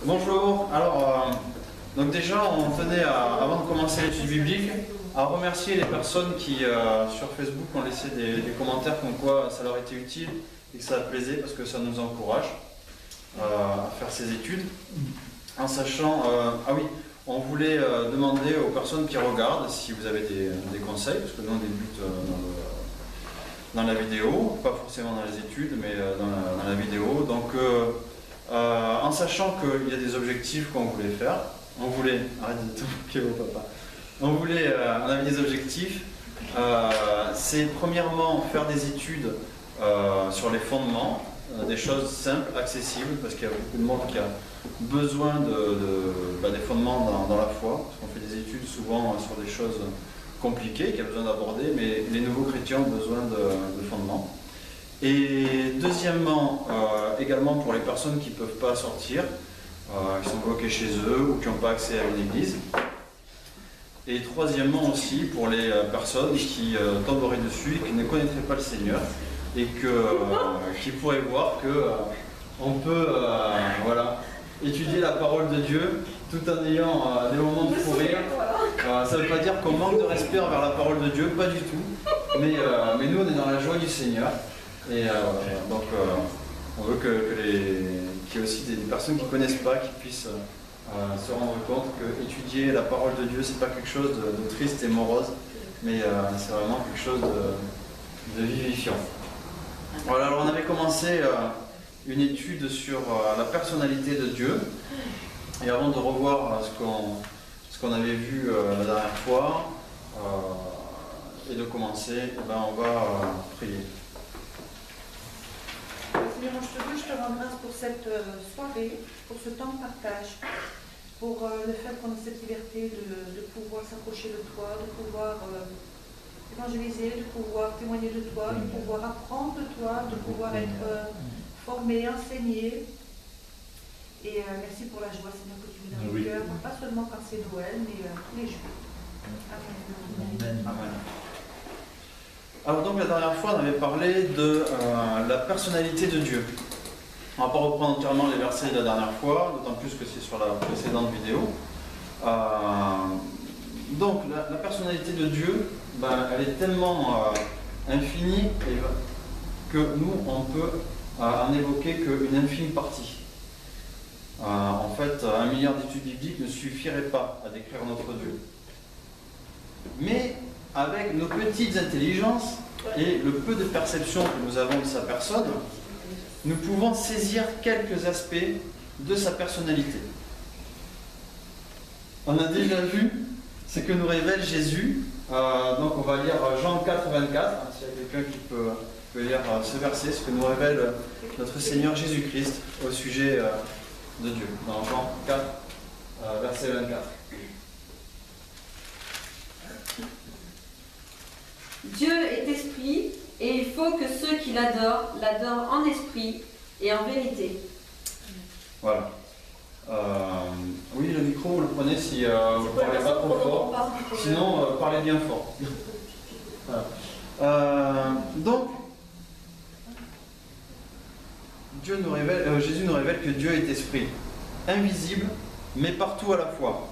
Bonjour, alors donc déjà on tenait avant de commencer l'étude biblique à remercier les personnes qui sur Facebook ont laissé des commentaires comme quoi ça leur était utile et que ça plaisait parce que ça nous encourage à faire ces études. En sachant, ah oui, on voulait demander aux personnes qui regardent si vous avez des conseils, parce que nous on débute dans la vidéo, pas forcément dans les études, mais dans la vidéo. Donc en sachant qu'il y a des objectifs qu'on voulait faire, on voulait, arrête de te moquer au papa, on avait des objectifs, c'est premièrement faire des études sur les fondements, des choses simples, accessibles, parce qu'il y a beaucoup de monde qui a besoin des fondements dans la foi, parce qu'on fait des études souvent sur des choses compliquées, qu'il y a besoin d'aborder, mais les nouveaux chrétiens ont besoin de fondements. Et deuxièmement, également pour les personnes qui ne peuvent pas sortir, qui sont bloquées chez eux ou qui n'ont pas accès à une église. Et troisièmement aussi pour les personnes qui tomberaient dessus et qui ne connaîtraient pas le Seigneur et qui pourraient voir qu'on peut étudier la parole de Dieu tout en ayant des moments de fou rire. Ça ne veut pas dire qu'on manque de respect envers la parole de Dieu, pas du tout. Mais nous, on est dans la joie du Seigneur. Et donc, on veut qu'il y ait aussi des personnes qui ne connaissent pas, qui puissent se rendre compte que étudier la parole de Dieu, c'est pas quelque chose de triste et morose, mais c'est vraiment quelque chose de vivifiant. Voilà, alors on avait commencé une étude sur la personnalité de Dieu. Et avant de revoir ce qu'on avait vu la dernière fois et de commencer, on va prier. Seigneur, je te rends grâce pour cette soirée, pour ce temps de partage, pour le fait qu'on ait cette liberté de pouvoir s'approcher de toi, de pouvoir évangéliser, de pouvoir témoigner de toi, de pouvoir apprendre de toi, de pouvoir être formé, enseigné. Et merci pour la joie, Seigneur, que tu mets dans nos cœurs, pas seulement quand c'est Noël, mais tous les jours. Amen. Amen. Alors donc la dernière fois, on avait parlé de la personnalité de Dieu. On ne va pas reprendre entièrement les versets de la dernière fois, d'autant plus que c'est sur la précédente vidéo. Donc la personnalité de Dieu, elle est tellement infinie que nous, on peut en évoquer qu'une infime partie. En fait, 1 milliard d'études bibliques ne suffirait pas à décrire notre Dieu. Mais avec nos petites intelligences et le peu de perception que nous avons de sa personne, nous pouvons saisir quelques aspects de sa personnalité. On a déjà vu ce que nous révèle Jésus. Donc on va lire Jean 4, 24, s'il y a quelqu'un qui peut lire ce verset, ce que nous révèle notre Seigneur Jésus-Christ au sujet de Dieu, dans Jean 4, verset 24. Dieu est esprit, et il faut que ceux qui l'adorent, l'adorent en esprit et en vérité. Voilà. Oui, le micro, vous le prenez si vous ne parlez pas trop fort. Sinon, parlez bien fort. Voilà. Donc, Jésus nous révèle que Dieu est esprit, invisible, mais partout à la fois.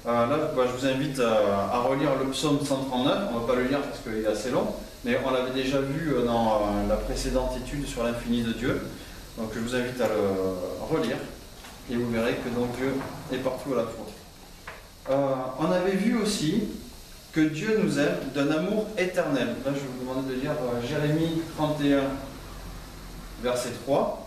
Là, je vous invite à relire le psaume 139. On ne va pas le lire parce qu'il est assez long, mais on l'avait déjà vu dans la précédente étude sur l'infini de Dieu. Donc je vous invite à le relire et vous verrez que donc Dieu est partout à la fois. On avait vu aussi que Dieu nous aime d'un amour éternel. Là, je vais vous demander de lire Jérémie 31, verset 3.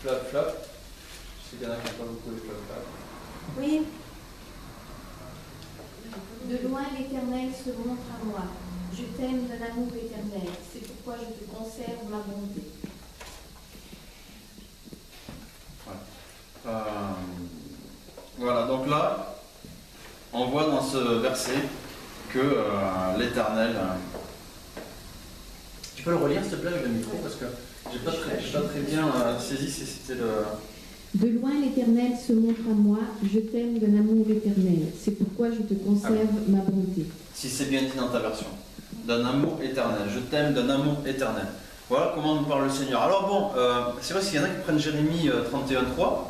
Flap, flap. Je sais qu'il y en a qui n'ont pas beaucoup de flap, flap. Oui. De loin l'Éternel se montre à moi. Je t'aime d'un amour éternel. C'est pourquoi je te conserve ma bonté. Voilà, donc là, on voit dans ce verset que l'Éternel... Tu peux le relire, s'il te plaît, avec le micro, parce que j'ai pas très bien saisi si c'était le... De loin l'Éternel se montre à moi, je t'aime d'un amour éternel. C'est pourquoi je te conserve ma bonté. Si c'est bien dit dans ta version. D'un amour éternel. Je t'aime d'un amour éternel. Voilà comment nous parle le Seigneur. Alors bon, c'est vrai qu'il y en a qui prennent Jérémie 31:3,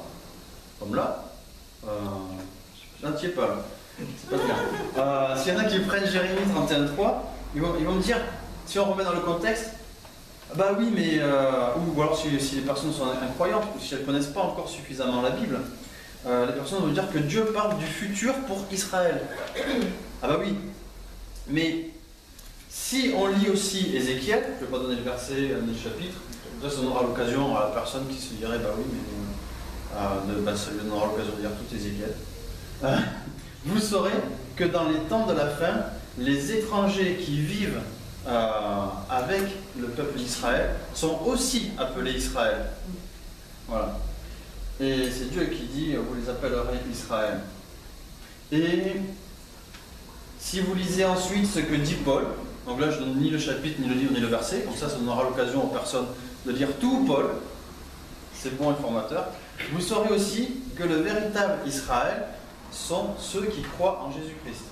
comme là. Là, tu es pas là. C'est pas bien. S'il y en a qui prennent Jérémie 31:3, ils vont me dire, si on remet dans le contexte, bah oui, mais. Ou alors si les personnes sont incroyantes, ou si elles ne connaissent pas encore suffisamment la Bible, les personnes vont dire que Dieu parle du futur pour Israël. Ah bah oui. Mais si on lit aussi Ézéchiel, je ne vais pas donner le verset ni le chapitre, ça donnera l'occasion à la personne qui se dirait, bah oui, mais ça lui donnera l'occasion de lire tout Ézéchiel. Vous saurez que dans les temps de la fin, les étrangers qui vivent avec le peuple d'Israël sont aussi appelés Israël. Voilà. Et c'est Dieu qui dit, vous les appellerez Israël. Et si vous lisez ensuite ce que dit Paul, donc là je ne donne ni le chapitre, ni le livre, ni le verset, comme ça donnera l'occasion aux personnes de lire tout Paul, c'est bon et formateur. Vous saurez aussi que le véritable Israël sont ceux qui croient en Jésus-Christ.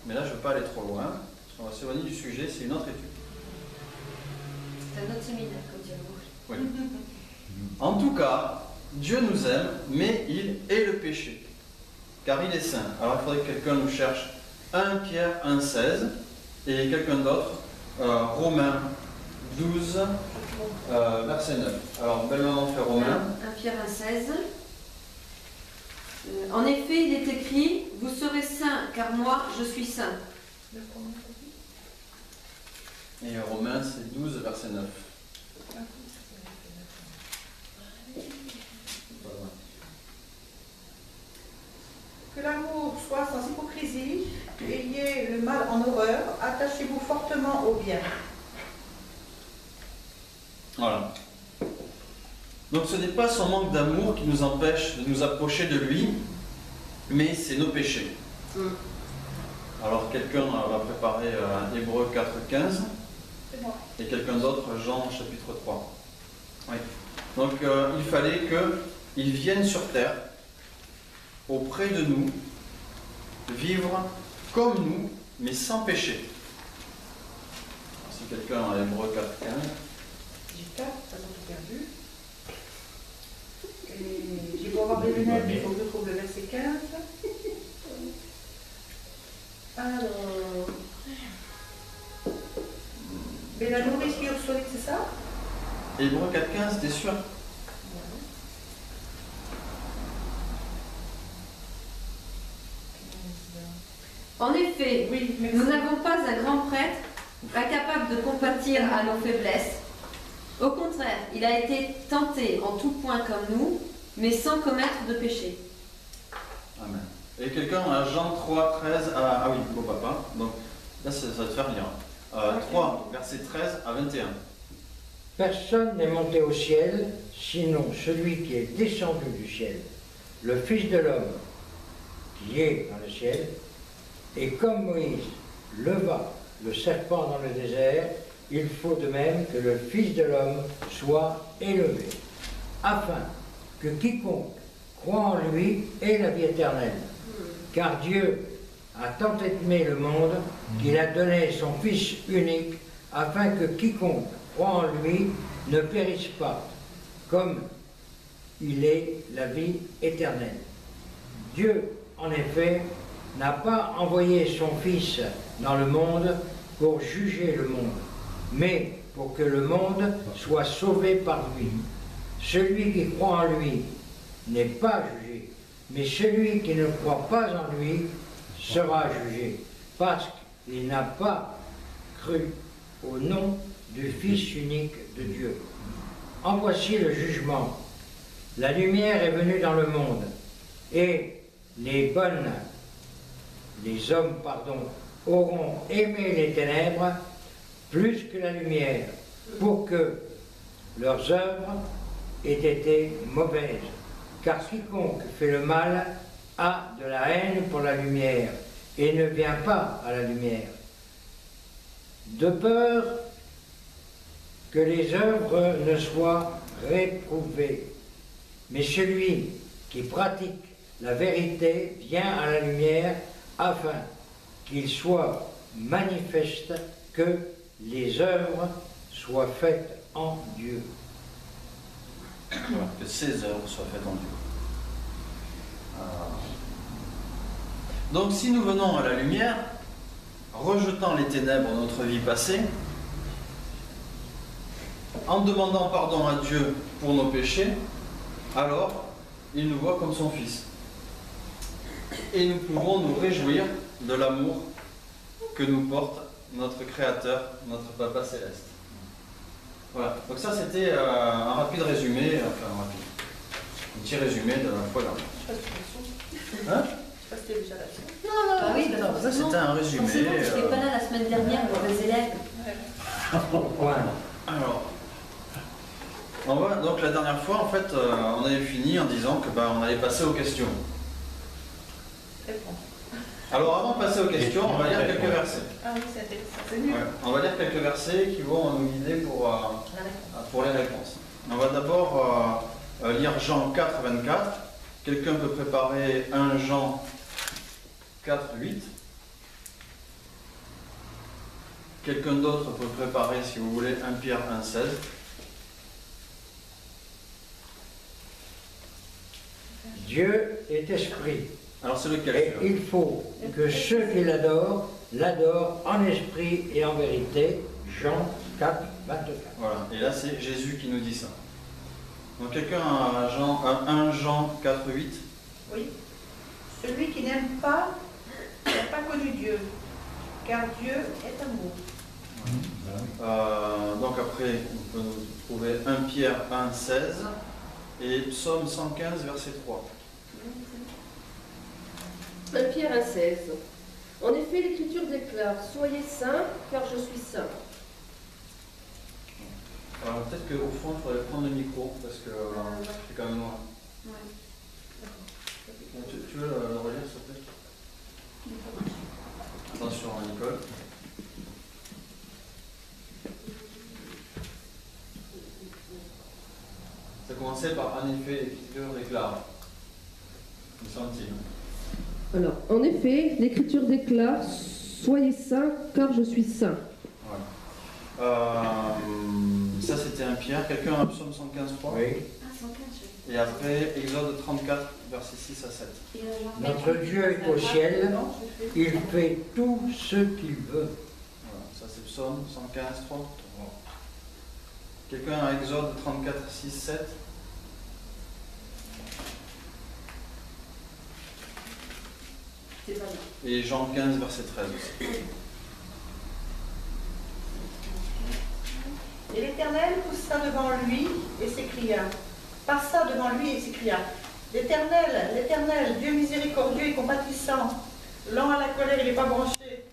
Mais là je ne veux pas aller trop loin, on va s'éloigner du sujet, c'est une autre étude. C'est un autre séminaire, comme dirait Oui. En tout cas, Dieu nous aime, mais il est le péché, car il est saint. Alors il faudrait que quelqu'un nous cherche 1 Pierre 1,16 et quelqu'un d'autre, Romains 12, verset 9. Alors, belle maman fait Romains. 1 Pierre 1,16. En effet, il est écrit, vous serez saints, car moi, je suis saint. Et Romains, c'est 12, verset 9. Que l'amour soit sans hypocrisie, ayez le mal en horreur, attachez-vous fortement au bien. Voilà. Donc ce n'est pas son manque d'amour qui nous empêche de nous approcher de lui, mais c'est nos péchés. Alors quelqu'un va préparer Hébreux 4,15 et quelqu'un d'autre Jean chapitre 3. Oui. Donc il fallait qu'il vienne sur terre, auprès de nous, vivre comme nous, mais sans péché. Alors, si quelqu'un a Hébreux 4,15. J'ai 4, ça m'a tout perdu. Et j'ai beau avoir des lunettes, il faut que je trouve le verset 15. Alors. Mais la nourriture solide, c'est ça? Hébreux 4,15, t'es sûr? En effet, Oui, merci. nous n'avons pas un grand prêtre incapable de compatir à nos faiblesses. Au contraire, il a été tenté en tout point comme nous, mais sans commettre de péché. Amen. Et quelqu'un a Jean 3, 13 à... Ah oui, beau papa. Donc là, ça va te faire lire. 3, verset 13 à 21. Personne n'est monté au ciel, sinon celui qui est descendu du ciel, le Fils de l'homme, qui est dans le ciel. Et comme Moïse leva le serpent dans le désert, il faut de même que le Fils de l'homme soit élevé, afin que quiconque croit en lui ait la vie éternelle. Car Dieu a tant aimé le monde qu'il a donné son Fils unique, afin que quiconque croit en lui ne périsse pas, comme il est la vie éternelle. Dieu, en effet, n'a pas envoyé son Fils dans le monde pour juger le monde, mais pour que le monde soit sauvé par lui. Celui qui croit en lui n'est pas jugé, mais celui qui ne croit pas en lui sera jugé, parce qu'il n'a pas cru au nom du Fils unique de Dieu. En voici le jugement. La lumière est venue dans le monde, et les hommes, auront aimé les ténèbres plus que la lumière, pour que leurs œuvres aient été mauvaises. Car quiconque fait le mal a de la haine pour la lumière, et ne vient pas à la lumière, de peur que les œuvres ne soient réprouvées. Mais celui qui pratique la vérité vient à la lumière, afin qu'il soit manifeste que les œuvres soient faites en Dieu. Voilà, que ses œuvres soient faites en Dieu. Donc si nous venons à la lumière, rejetant les ténèbres de notre vie passée, en demandant pardon à Dieu pour nos péchés, alors il nous voit comme son Fils. Et nous pouvons nous réjouir de l'amour que nous porte notre Créateur, notre Papa Céleste. Voilà, donc ça c'était un rapide résumé, un petit résumé de la foi et l'amour. Hein? Je sais pas si c'était déjà la leçon. Ah oui, bah Ça c'était un résumé. forcément, je n'étais pas là la semaine dernière pour les élèves. Point. Alors, donc la dernière fois, en fait, on avait fini en disant que on allait passer aux questions. Réponse. Alors avant de passer aux questions, on va lire quelques versets. Ah oui, c'est intéressant. C'est mieux. Ouais, on va lire quelques versets qui vont nous guider pour les réponses. On va d'abord lire Jean 4, 24. Quelqu'un peut préparer 1 Jean 4, 8. Quelqu'un d'autre peut préparer, si vous voulez, 1 Pierre 1, 16. Dieu est esprit. Alors c'est lequel Et celui-là? il faut que ceux qui l'adorent, l'adorent en esprit et en vérité. Jean 4, 24. Voilà, et là c'est Jésus qui nous dit ça. Donc quelqu'un a 1 Jean 4, 8. Oui. Celui qui n'aime pas n'a pas connu Dieu, car Dieu est amour. Donc après, on peut nous trouver 1 Pierre 1, 16 et Psaume 115, verset 3. 1 Pierre 1, 16. En effet, l'Écriture déclare « Soyez saints, car je suis saint ». Alors peut-être qu'au fond, il faudrait prendre le micro, parce que c'est quand même loin. Tu veux le relire, s'il te plaît? Attention, Nicole. Ça commençait par « En effet, l'Écriture déclare ». Me semble-t-il. Alors, en effet, l'Écriture déclare « Soyez saints, car je suis saint ». Ça c'était un Pierre. Quelqu'un a Psaume 115, 3. Oui. Ah, 115, Et après, Exode 34, versets 6 à 7. Notre Dieu est au ciel, il fait tout ce qu'il veut. Voilà, ça c'est Psaume 115, 3. Quelqu'un a Exode 34, 6, 7. C'est pas bien. Et Jean 15, verset 13 aussi. Et l'Éternel poussa devant lui et s'écria, passa devant lui et s'écria, l'Éternel, l'Éternel, Dieu miséricordieux et compatissant, lent à la colère, il n'est pas branché.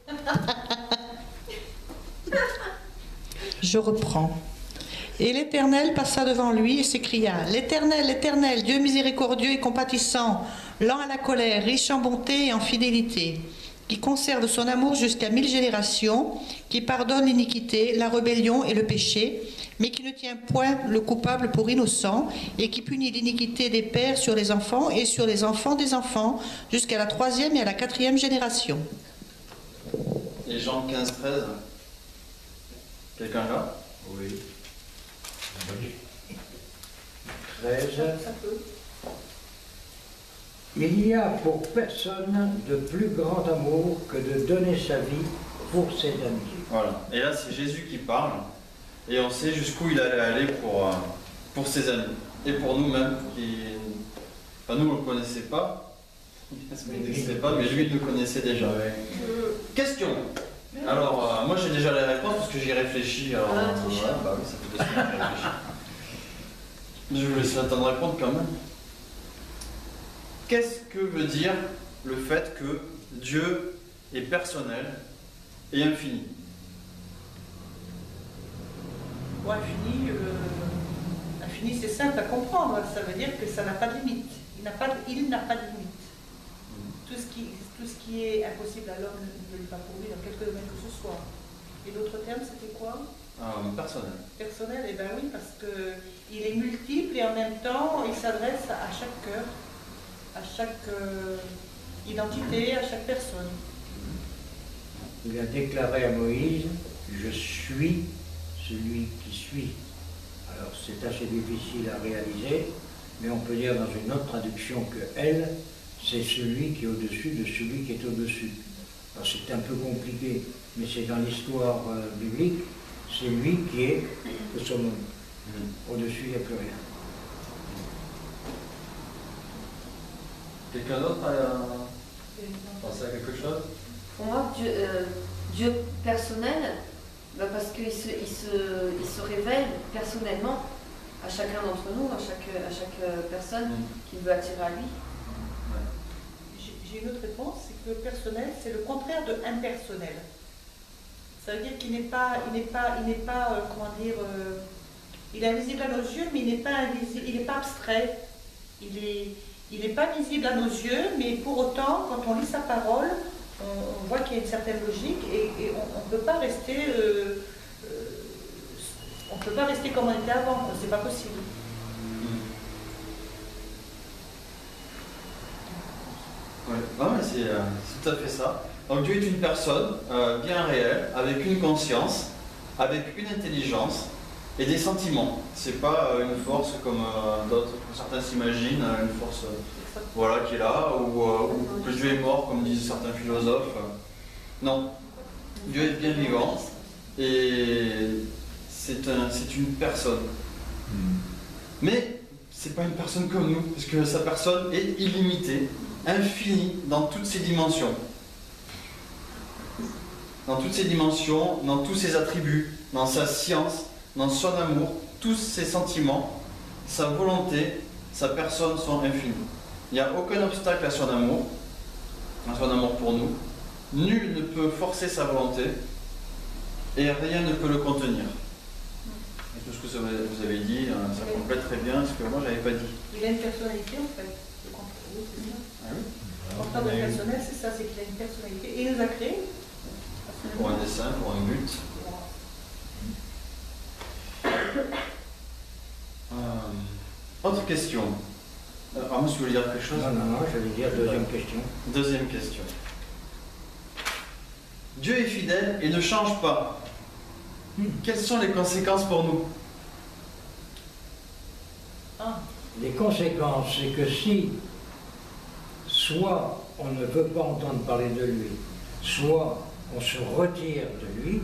Je reprends. Et l'Éternel passa devant lui et s'écria, l'Éternel, l'Éternel, Dieu miséricordieux et compatissant, lent à la colère, riche en bonté et en fidélité, qui conserve son amour jusqu'à 1000 générations, qui pardonne l'iniquité, la rébellion et le péché, mais qui ne tient point le coupable pour innocent, et qui punit l'iniquité des pères sur les enfants et sur les enfants des enfants, jusqu'à la 3e et à la 4e génération. Et Jean 15, 13. Quelqu'un là? Oui. 13. Il n'y a pour personne de plus grand amour que de donner sa vie pour ses amis. Voilà. Et là, c'est Jésus qui parle. Et on sait jusqu'où il allait aller pour ses amis. Et pour nous-mêmes. Enfin, nous, on ne le connaissait pas. Il n'existait pas, mais lui, il nous connaissait déjà. Ouais. Question. Alors, moi, j'ai déjà les réponses parce que j'y réfléchis. Alors, Ah, tricheur. bah oui, ça fait 2 semaines que je réfléchis. Je vous laisse le temps de répondre quand même. Qu'est-ce que veut dire le fait que Dieu est personnel et infini? Bon, infini, c'est simple à comprendre. Ça veut dire que ça n'a pas de limite. Il n'a pas de limite. Tout ce qui est impossible à l'homme ne l'est pas pour lui dans quelque domaine que ce soit. Et l'autre terme, c'était quoi? Personnel. Personnel, eh bien oui, parce qu'il est multiple et en même temps, il s'adresse à chaque cœur, à chaque identité, à chaque personne. Il a déclaré à Moïse, je suis celui qui suit. Alors c'est assez difficile à réaliser, mais on peut dire dans une autre traduction que elle, c'est celui qui est au-dessus de celui qui est au-dessus. Alors c'est un peu compliqué, mais c'est dans l'histoire biblique, c'est lui qui est le summum. Au-dessus, il n'y a plus rien. Quelqu'un d'autre a pensé à quelque chose? Pour moi, Dieu personnel, parce qu'il se révèle personnellement à chacun d'entre nous, à chaque personne qui veut attirer à lui. J'ai une autre réponse, c'est que le personnel, c'est le contraire de impersonnel. Ça veut dire qu'il n'est pas, comment dire, il est invisible à nos yeux, mais il n'est pas invisible, il n'est pas abstrait. Il n'est pas visible à nos yeux, mais pour autant, quand on lit sa parole, on voit qu'il y a une certaine logique et on ne peut pas rester, comme on était avant. C'est pas possible. Ouais, mais c'est tout à fait ça. Donc Dieu est une personne bien réelle, avec une conscience, avec une intelligence et des sentiments. C'est pas une force comme d'autres, certains s'imaginent, une force voilà, qui est là, ou que Dieu est mort, comme disent certains philosophes. Non, Dieu est bien vivant et c'est une personne. Mais c'est pas une personne comme nous, parce que sa personne est illimitée, infinie dans toutes ses dimensions. Dans toutes ses dimensions, dans tous ses attributs, dans sa science, dans son amour, tous ses sentiments, sa volonté, sa personne sont infinis. Il n'y a aucun obstacle à son amour pour nous. Nul ne peut forcer sa volonté et rien ne peut le contenir. Et tout ce que vous avez dit, ça complète très bien ce que moi j'avais pas dit. Il a une personnalité en fait. Oui, c'est ça. Ah oui. L'important de personnel, c'est ça, c'est qu'il a une personnalité. Et il nous a créés. Pour un dessein, pour un but. Autre question. Armand, tu voulais dire quelque chose? Non, je vais dire deuxième question. Deuxième question. Dieu est fidèle et ne change pas. Quelles sont les conséquences pour nous? Les conséquences, c'est que si soit on ne veut pas entendre parler de lui, soit on se retire de lui,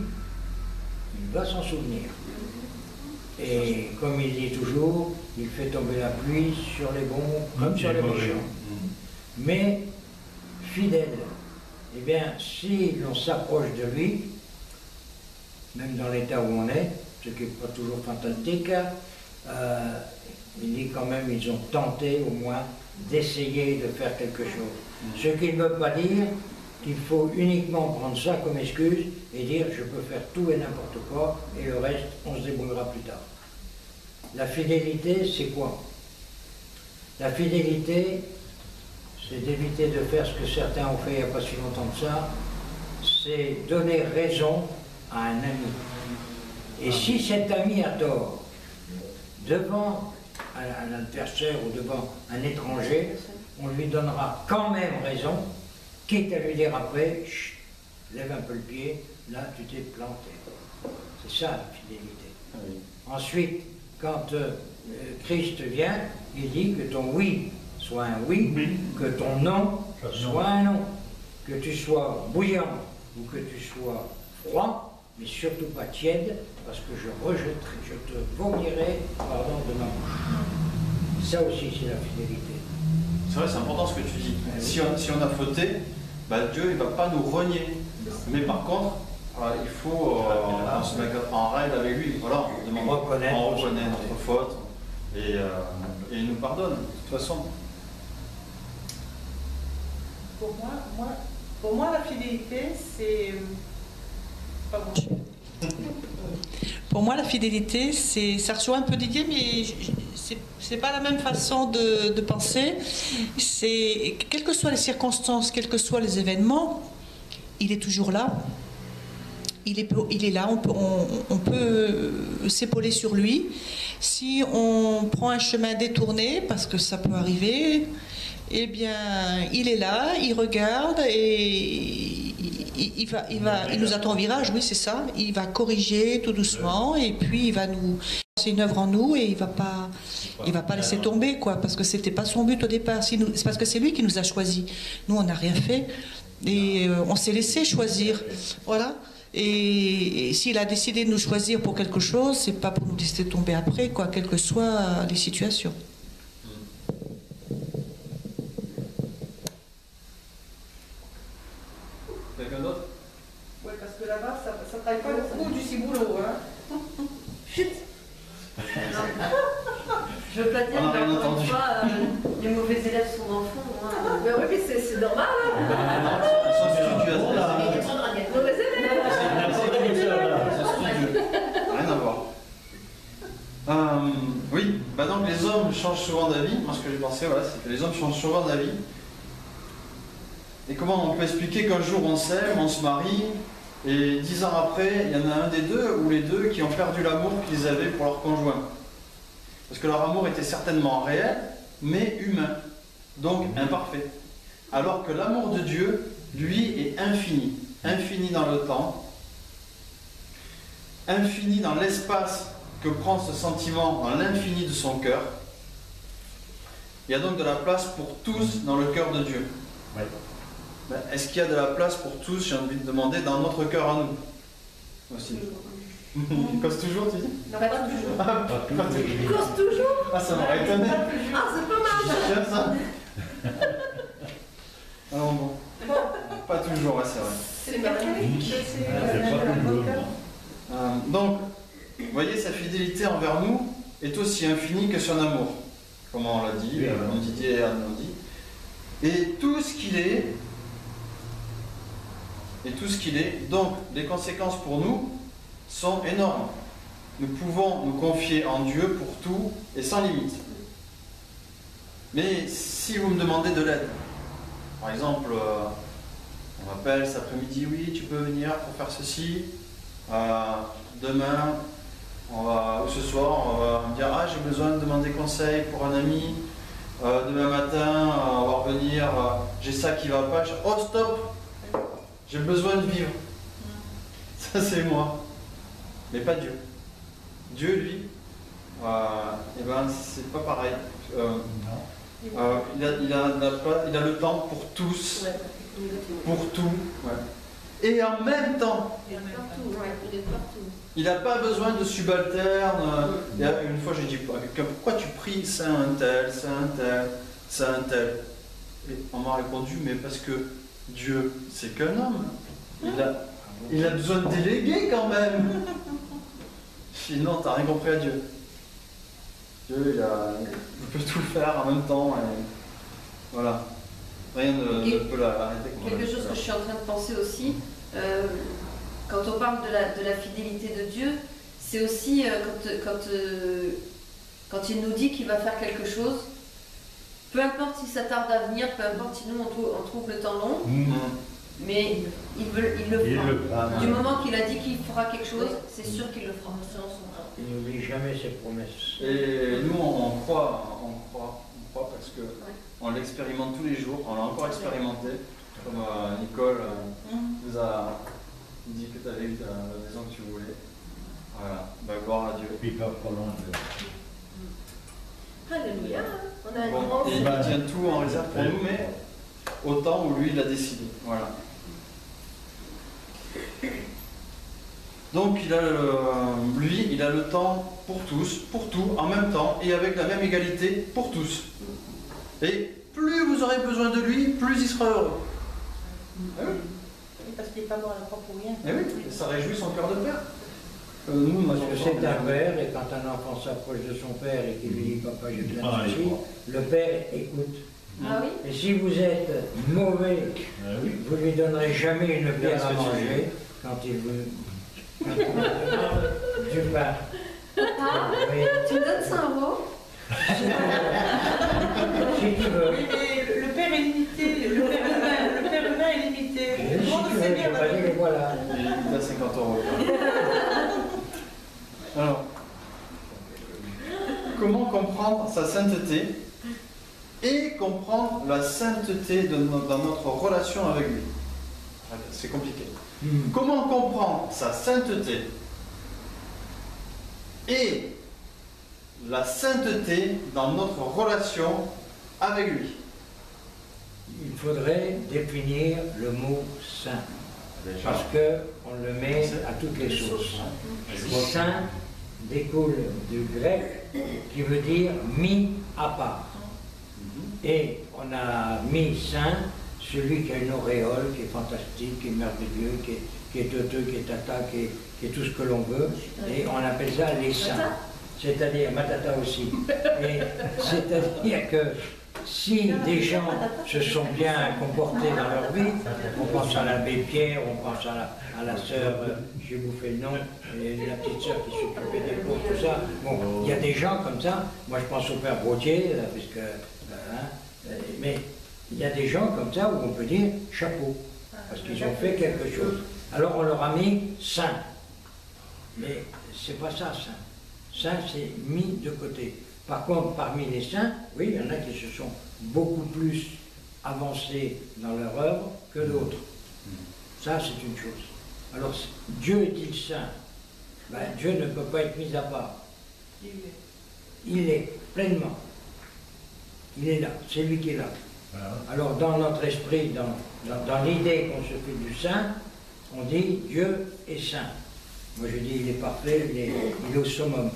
il va s'en souvenir. Et comme il dit toujours, il fait tomber la pluie sur les bons comme sur les méchants. Mais fidèle, eh bien, si l'on s'approche de lui, même dans l'état où on est, ce qui n'est pas toujours fantastique, il dit quand même ils ont tenté au moins d'essayer de faire quelque chose. Ce qui ne veut pas dire qu'il faut uniquement prendre ça comme excuse et dire je peux faire tout et n'importe quoi et le reste on se débrouillera plus tard. La fidélité, c'est quoi? La fidélité, c'est d'éviter de faire ce que certains ont fait il n'y a pas si longtemps que ça, c'est donner raison à un ami. Et si cet ami a tort, devant un adversaire ou devant un étranger, on lui donnera quand même raison, quitte à lui dire après, chut, lève un peu le pied, là tu t'es planté. C'est ça la fidélité. Oui. Ensuite, quand Christ vient, il dit que ton oui soit un oui, que ton non soit un non, que tu sois bouillant ou que tu sois froid, mais surtout pas tiède, parce que je rejetterai, je te vomirai, pardon, de ma bouche. Ça aussi, c'est la fidélité. C'est vrai, c'est important ce que tu dis. Si on a fauté, Dieu il ne va pas nous renier. Mais par contre, il faut se mettre en règle avec lui. Voilà, on reconnaît notre faute et il nous pardonne, de toute façon. Pour moi, la fidélité, c'est... Pour moi, la fidélité, ça rejoint un peu Didier, mais c'est pas la même façon de penser. C'est quelles que soient les circonstances, quels que soient les événements, il est toujours là. Il est là, on peut s'épauler sur lui. Si on prend un chemin détourné, parce que ça peut arriver, eh bien, il est là, il regarde et il nous attend au virage, oui, c'est ça. Il va corriger tout doucement et puis il va nous. C'est une œuvre en nous et il va pas laisser tomber, quoi, parce que c'était pas son but au départ. C'est parce que c'est lui qui nous a choisis. Nous, on n'a rien fait et on s'est laissé choisir, voilà. Et s'il a décidé de nous choisir pour quelque chose, c'est pas pour nous laisser tomber après, quoi, quelles que soient les situations. Quelqu'un d'autre? Oui, parce que là-bas, ça travaille pas beaucoup du ciboulot. Hein. Chut. Je veux pas dire qu'encore une fois, les mauvais élèves sont dans le fond. Hein. Ben oui, mais c'est normal. Hein. Ils sont studieux. Mauvais élèves. Rien à voir. Oui, bah donc les hommes changent souvent d'avis. Moi, ce que j'ai pensé, voilà, c'est que les hommes changent souvent d'avis. Et comment on peut expliquer qu'un jour on s'aime, on se marie, et 10 ans après, il y en a un des deux ou les deux qui ont perdu l'amour qu'ils avaient pour leur conjoint. Parce que leur amour était certainement réel, mais humain, donc imparfait. Alors que l'amour de Dieu, lui, est infini. Infini dans le temps, infini dans l'espace que prend ce sentiment dans l'infini de son cœur. Il y a donc de la place pour tous dans le cœur de Dieu. Oui. Ben, est-ce qu'il y a de la place pour tous, j'ai envie de demander, dans notre cœur à nous aussi? Il cause toujours, tu dis? Non, pas toujours. Pas Il cause toujours. Ah, ça m'aurait étonné. Ah, c'est pas mal. J'aime ça. Alors bon. Pas toujours, ouais, c'est vrai. C'est magnifique. Donc, vous voyez, sa fidélité envers nous est aussi infinie que son amour. Comme on l'a dit, Didier et Anne l'ont dit. Et tout ce qu'il est, donc les conséquences pour nous sont énormes. Nous pouvons nous confier en Dieu pour tout et sans limite. Mais si vous me demandez de l'aide, par exemple, on m'appelle cet après-midi, oui, tu peux venir pour faire ceci, demain, ou ce soir, on va me dire, ah, j'ai besoin de demander conseil pour un ami, demain matin, on va revenir, j'ai ça qui va pas, oh stop, j'ai besoin de vivre. Ça c'est moi, mais pas Dieu. Dieu, lui, eh ben, c'est pas pareil. Il a le temps pour tous, pour tout. Ouais. Et en même temps, il n'a pas besoin de subalterne. Une fois, j'ai dit, pourquoi tu pries Saint un tel, Saint un tel, Saint un tel? Et on m'a répondu, mais parce que Dieu, c'est qu'un homme. Il a besoin de déléguer quand même. Je dis, non, t'as rien compris à Dieu. Dieu, il peut tout faire en même temps. Et voilà. Rien ne peut l'arrêter. Quelque chose que je suis en train de penser aussi, quand on parle de la fidélité de Dieu, c'est aussi quand il nous dit qu'il va faire quelque chose, peu importe si ça tarde à venir, peu importe si nous on trouve le temps long, mais il le fera. Du moment qu'il a dit qu'il fera quelque chose, c'est sûr qu'il le fera. Il n'oublie jamais ses promesses. Et nous, on croit parce que on l'expérimente tous les jours, on l'a encore expérimenté, comme Nicole nous a dit que tu avais eu la maison que tu voulais. Voilà, bah, gloire à Dieu. Et puis pas loin de... Alléluia. On a un Bon, grand... et il tient tout en réserve pour nous, mais au temps où lui, il a décidé. Voilà. Donc, il a le temps pour tous, pour tout, en même temps, et avec la même égalité pour tous. Et plus vous aurez besoin de lui, plus il sera heureux. Ah oui. Parce qu'il n'est pas mort à la croix pour rien. Eh oui, et ça réjouit son cœur de père. Parce que c'est un père, et quand un enfant s'approche de son père et qu'il lui dit papa j'ai besoin de ceci, le père écoute. Ah oui? Et si vous êtes mauvais, vous ne lui donnerez jamais une pierre à manger quand il vous du pain. Ah, Oui. tu me donnes ça en mot? Si tu veux. Oui, mais le père est limité, le père humain est limité. Si tu veux, je vais dire, voilà. Il a 50 €. Alors, comment comprendre sa sainteté et comprendre la sainteté dans notre relation avec lui? C'est compliqué. Comment comprendre sa sainteté et la sainteté dans notre relation avec lui? Il faudrait définir le mot saint, parce qu'on le met à toutes les sauces. Saint découle du grec qui veut dire mis à part. Et on a mis saint celui qui a une auréole, qui est fantastique, qui est merveilleux, qui est teuteux, qui est tata, qui est tout ce que l'on veut. Et on appelle ça les saints. C'est-à-dire, matata aussi. C'est-à-dire que si des gens se sont bien comportés dans leur vie, on pense à l'abbé Pierre, on pense à la sœur, j'ai bouffé le nom, et la petite sœur qui s'occupait des pauvres, tout ça. Bon, il y a des gens comme ça. Moi, je pense au père Brottier, puisque, mais il y a des gens comme ça où on peut dire chapeau, parce qu'ils ont fait quelque chose. Alors on leur a mis saint. Mais c'est pas ça, saint. Saint, c'est mis de côté. Par contre, parmi les saints, oui, il y en a qui se sont beaucoup plus avancés dans leur œuvre que d'autres. Ça, c'est une chose. Alors, Dieu est-il saint? Ben, Dieu ne peut pas être mis à part. Il est pleinement. Il est là, c'est lui qui est là. Alors, dans notre esprit, dans l'idée qu'on se fait du saint, on dit Dieu est saint. Moi, je dis il est parfait, il est au summum.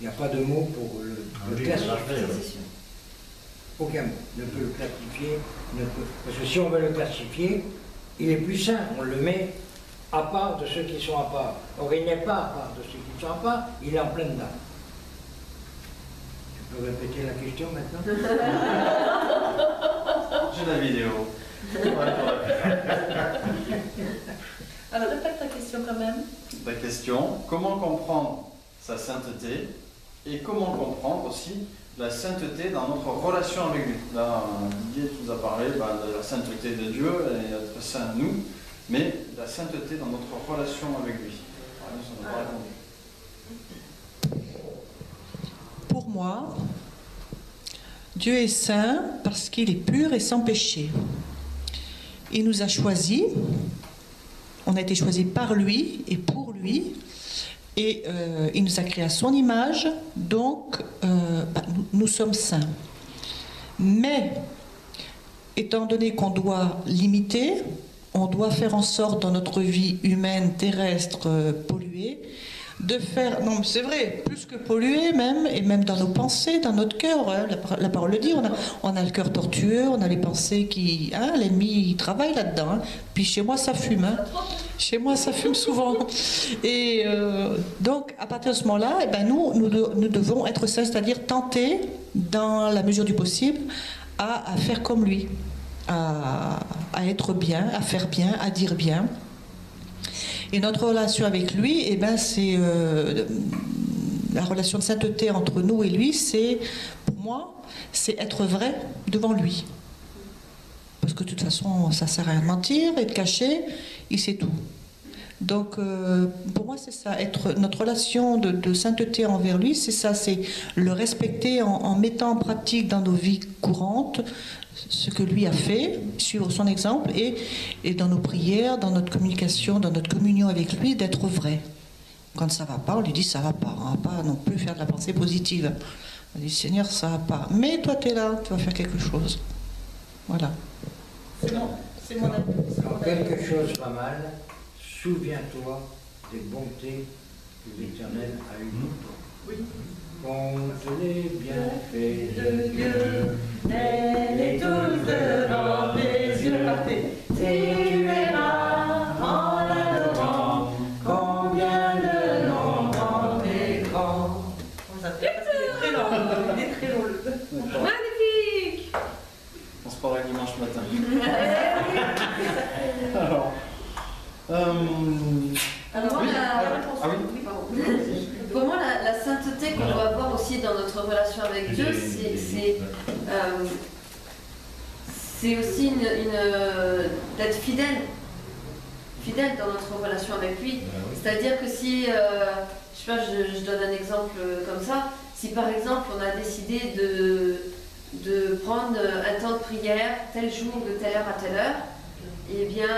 Il n'y a pas de mot pour le classifier. Aucun mot ne peut le classifier. Parce que si on veut le classifier, il est plus saint. On le met à part de ceux qui sont à part. Or, il n'est pas à part de ceux qui sont à part, il est en pleine dame. Tu peux répéter la question maintenant? J'ai la vidéo. Alors, répète ta question quand même. Ta question, comment comprendre sa sainteté et comment comprendre aussi la sainteté dans notre relation avec lui. Là, Didier nous a parlé de la sainteté de Dieu et d'être saint nous, mais la sainteté dans notre relation avec lui. Ça n'a pas répondu. Pour moi, Dieu est saint parce qu'il est pur et sans péché. Il nous a choisis, on a été choisis par lui et pour lui, et il nous a créés à son image, donc nous sommes saints. Mais, étant donné qu'on doit limiter, on doit faire en sorte dans notre vie humaine, terrestre, polluée, de faire, non c'est vrai, plus que polluer même, et même dans nos pensées, dans notre cœur, hein, la parole le dit, on a le cœur tortueux, on a les pensées qui, hein, l'ennemi il travaille là-dedans, hein. Puis chez moi ça fume, hein. Chez moi ça fume souvent, et donc à partir de ce moment-là, eh ben, nous devons être saints, c'est-à-dire tenter, dans la mesure du possible, à faire comme lui, à être bien, à faire bien, à dire bien. Et notre relation avec lui, eh ben, c'est la relation de sainteté entre nous et lui, c'est, pour moi, c'est être vrai devant lui. Parce que de toute façon, ça ne sert à rien de mentir et de cacher, il sait tout. Donc, pour moi, c'est ça, notre relation de sainteté envers lui, c'est ça, c'est le respecter en mettant en pratique dans nos vies courantes ce que lui a fait, suivre son exemple, et dans nos prières, dans notre communication, dans notre communion avec lui, d'être vrai. Quand ça ne va pas, on lui dit ça ne va pas. On ne va pas non plus faire de la pensée positive. On dit Seigneur, ça ne va pas. Mais toi, tu es là, tu vas faire quelque chose. Voilà. C'est mon avis. Quand quelque chose va mal, souviens-toi des bontés que l'Éternel a eues pour toi. Oui. Compte les bienfaits de Dieu, les tous devant les yeux partés. Tu verras en l'adorant combien le nombre est grand. Il est très long, il est très long. Magnifique. On se parlera dimanche matin. Alors, Alors, oui, moi, pour moi, la sainteté qu'on doit avoir aussi dans notre relation avec Dieu, c'est aussi d'être fidèle dans notre relation avec lui. C'est-à-dire que si, je sais pas, je donne un exemple comme ça, si par exemple on a décidé de prendre un temps de prière tel jour, de telle heure à telle heure, eh bien,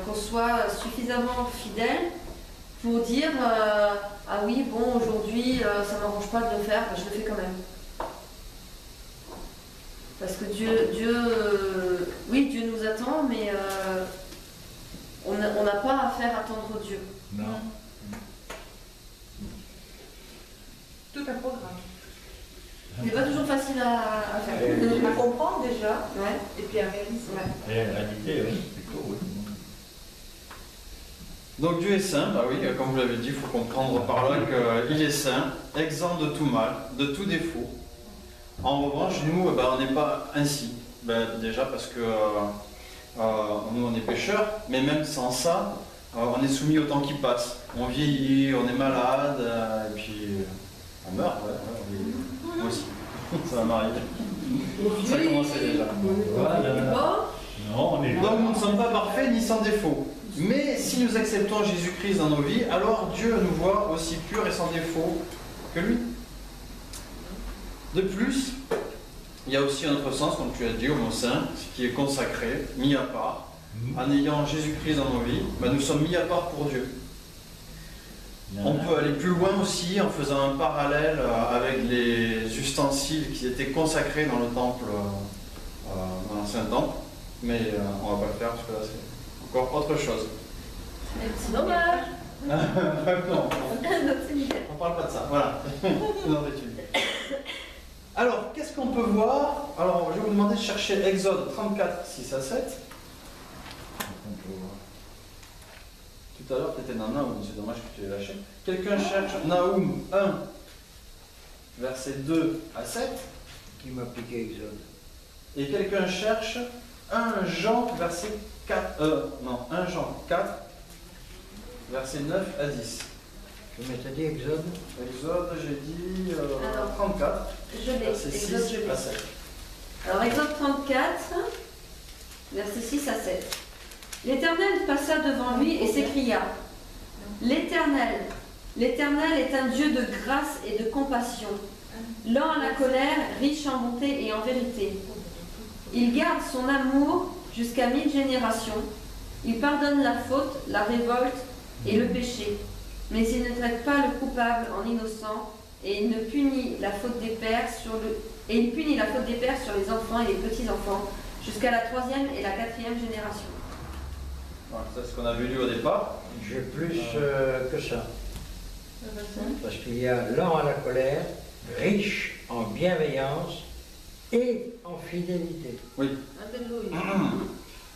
qu'on soit suffisamment fidèle pour dire ah oui, bon, aujourd'hui, ça ne m'arrange pas de le faire, je le fais quand même. Parce que oui, Dieu nous attend, mais on n'a pas à faire attendre Dieu. Non. Tout un programme. C'est pas toujours facile à faire. À comprendre déjà, Ouais. et puis à réaliser. Ouais. Et la réalité, oui, plutôt, oui. Donc Dieu est saint, bah oui, comme vous l'avez dit, il faut comprendre par là qu'il est saint, exempt de tout mal, de tout défaut. En revanche, nous, on n'est pas ainsi. Déjà parce que nous, on est pécheurs, mais même sans ça, on est soumis au temps qui passe. On vieillit, on est malade, et puis on meurt. Ouais, moi aussi, ça va m'arriver. Ça a commencé déjà. Voilà. Non, on est Donc nous ne sommes pas parfaits ni sans défaut. Mais si nous acceptons Jésus-Christ dans nos vies, alors Dieu nous voit aussi purs et sans défaut que lui. De plus, il y a aussi un autre sens, comme tu as dit, au mot saint, ce qui est consacré, mis à part. En ayant Jésus-Christ dans nos vies, nous sommes mis à part pour Dieu. On peut aller plus loin aussi en faisant un parallèle avec les ustensiles qui étaient consacrés dans le temple, dans l'ancien temple. Mais on ne va pas le faire parce que là c'est encore autre chose. C'est dommage. Non, on ne parle pas de ça, voilà. Une autre étude. Alors, qu'est-ce qu'on peut voir? Alors, je vais vous demander de chercher Exode 34, 6 à 7. Tout à l'heure, tu étais dans Naoum, c'est dommage que tu l'aies lâché. Quelqu'un cherche Naoum 1, versets 2 à 7. Qui m'a piqué Exode. Et quelqu'un cherche 1 Jean, verset 4, 1 Jean 4, versets 9 à 10. Je m'étais dit Exode. Exode, j'ai dit Alors, 34, Je l'ai. verset 6 Exode, je l'ai. à 7. Alors, Exode 34, versets 6 à 7. L'Éternel passa devant lui et s'écria: L'Éternel, l'Éternel est un Dieu de grâce et de compassion, lent à la colère, riche en bonté et en vérité. Il garde son amour jusqu'à 1000 générations. Il pardonne la faute, la révolte et le péché. Mais il ne traite pas le coupable en innocent, et il punit la faute des pères sur les enfants et les petits-enfants, jusqu'à la 3e et la 4e génération. Voilà, c'est ce qu'on avait lu au départ. J'ai plus que ça. Parce qu'il y a lent à la colère, riche en bienveillance et en fidélité. Oui. Alléluia.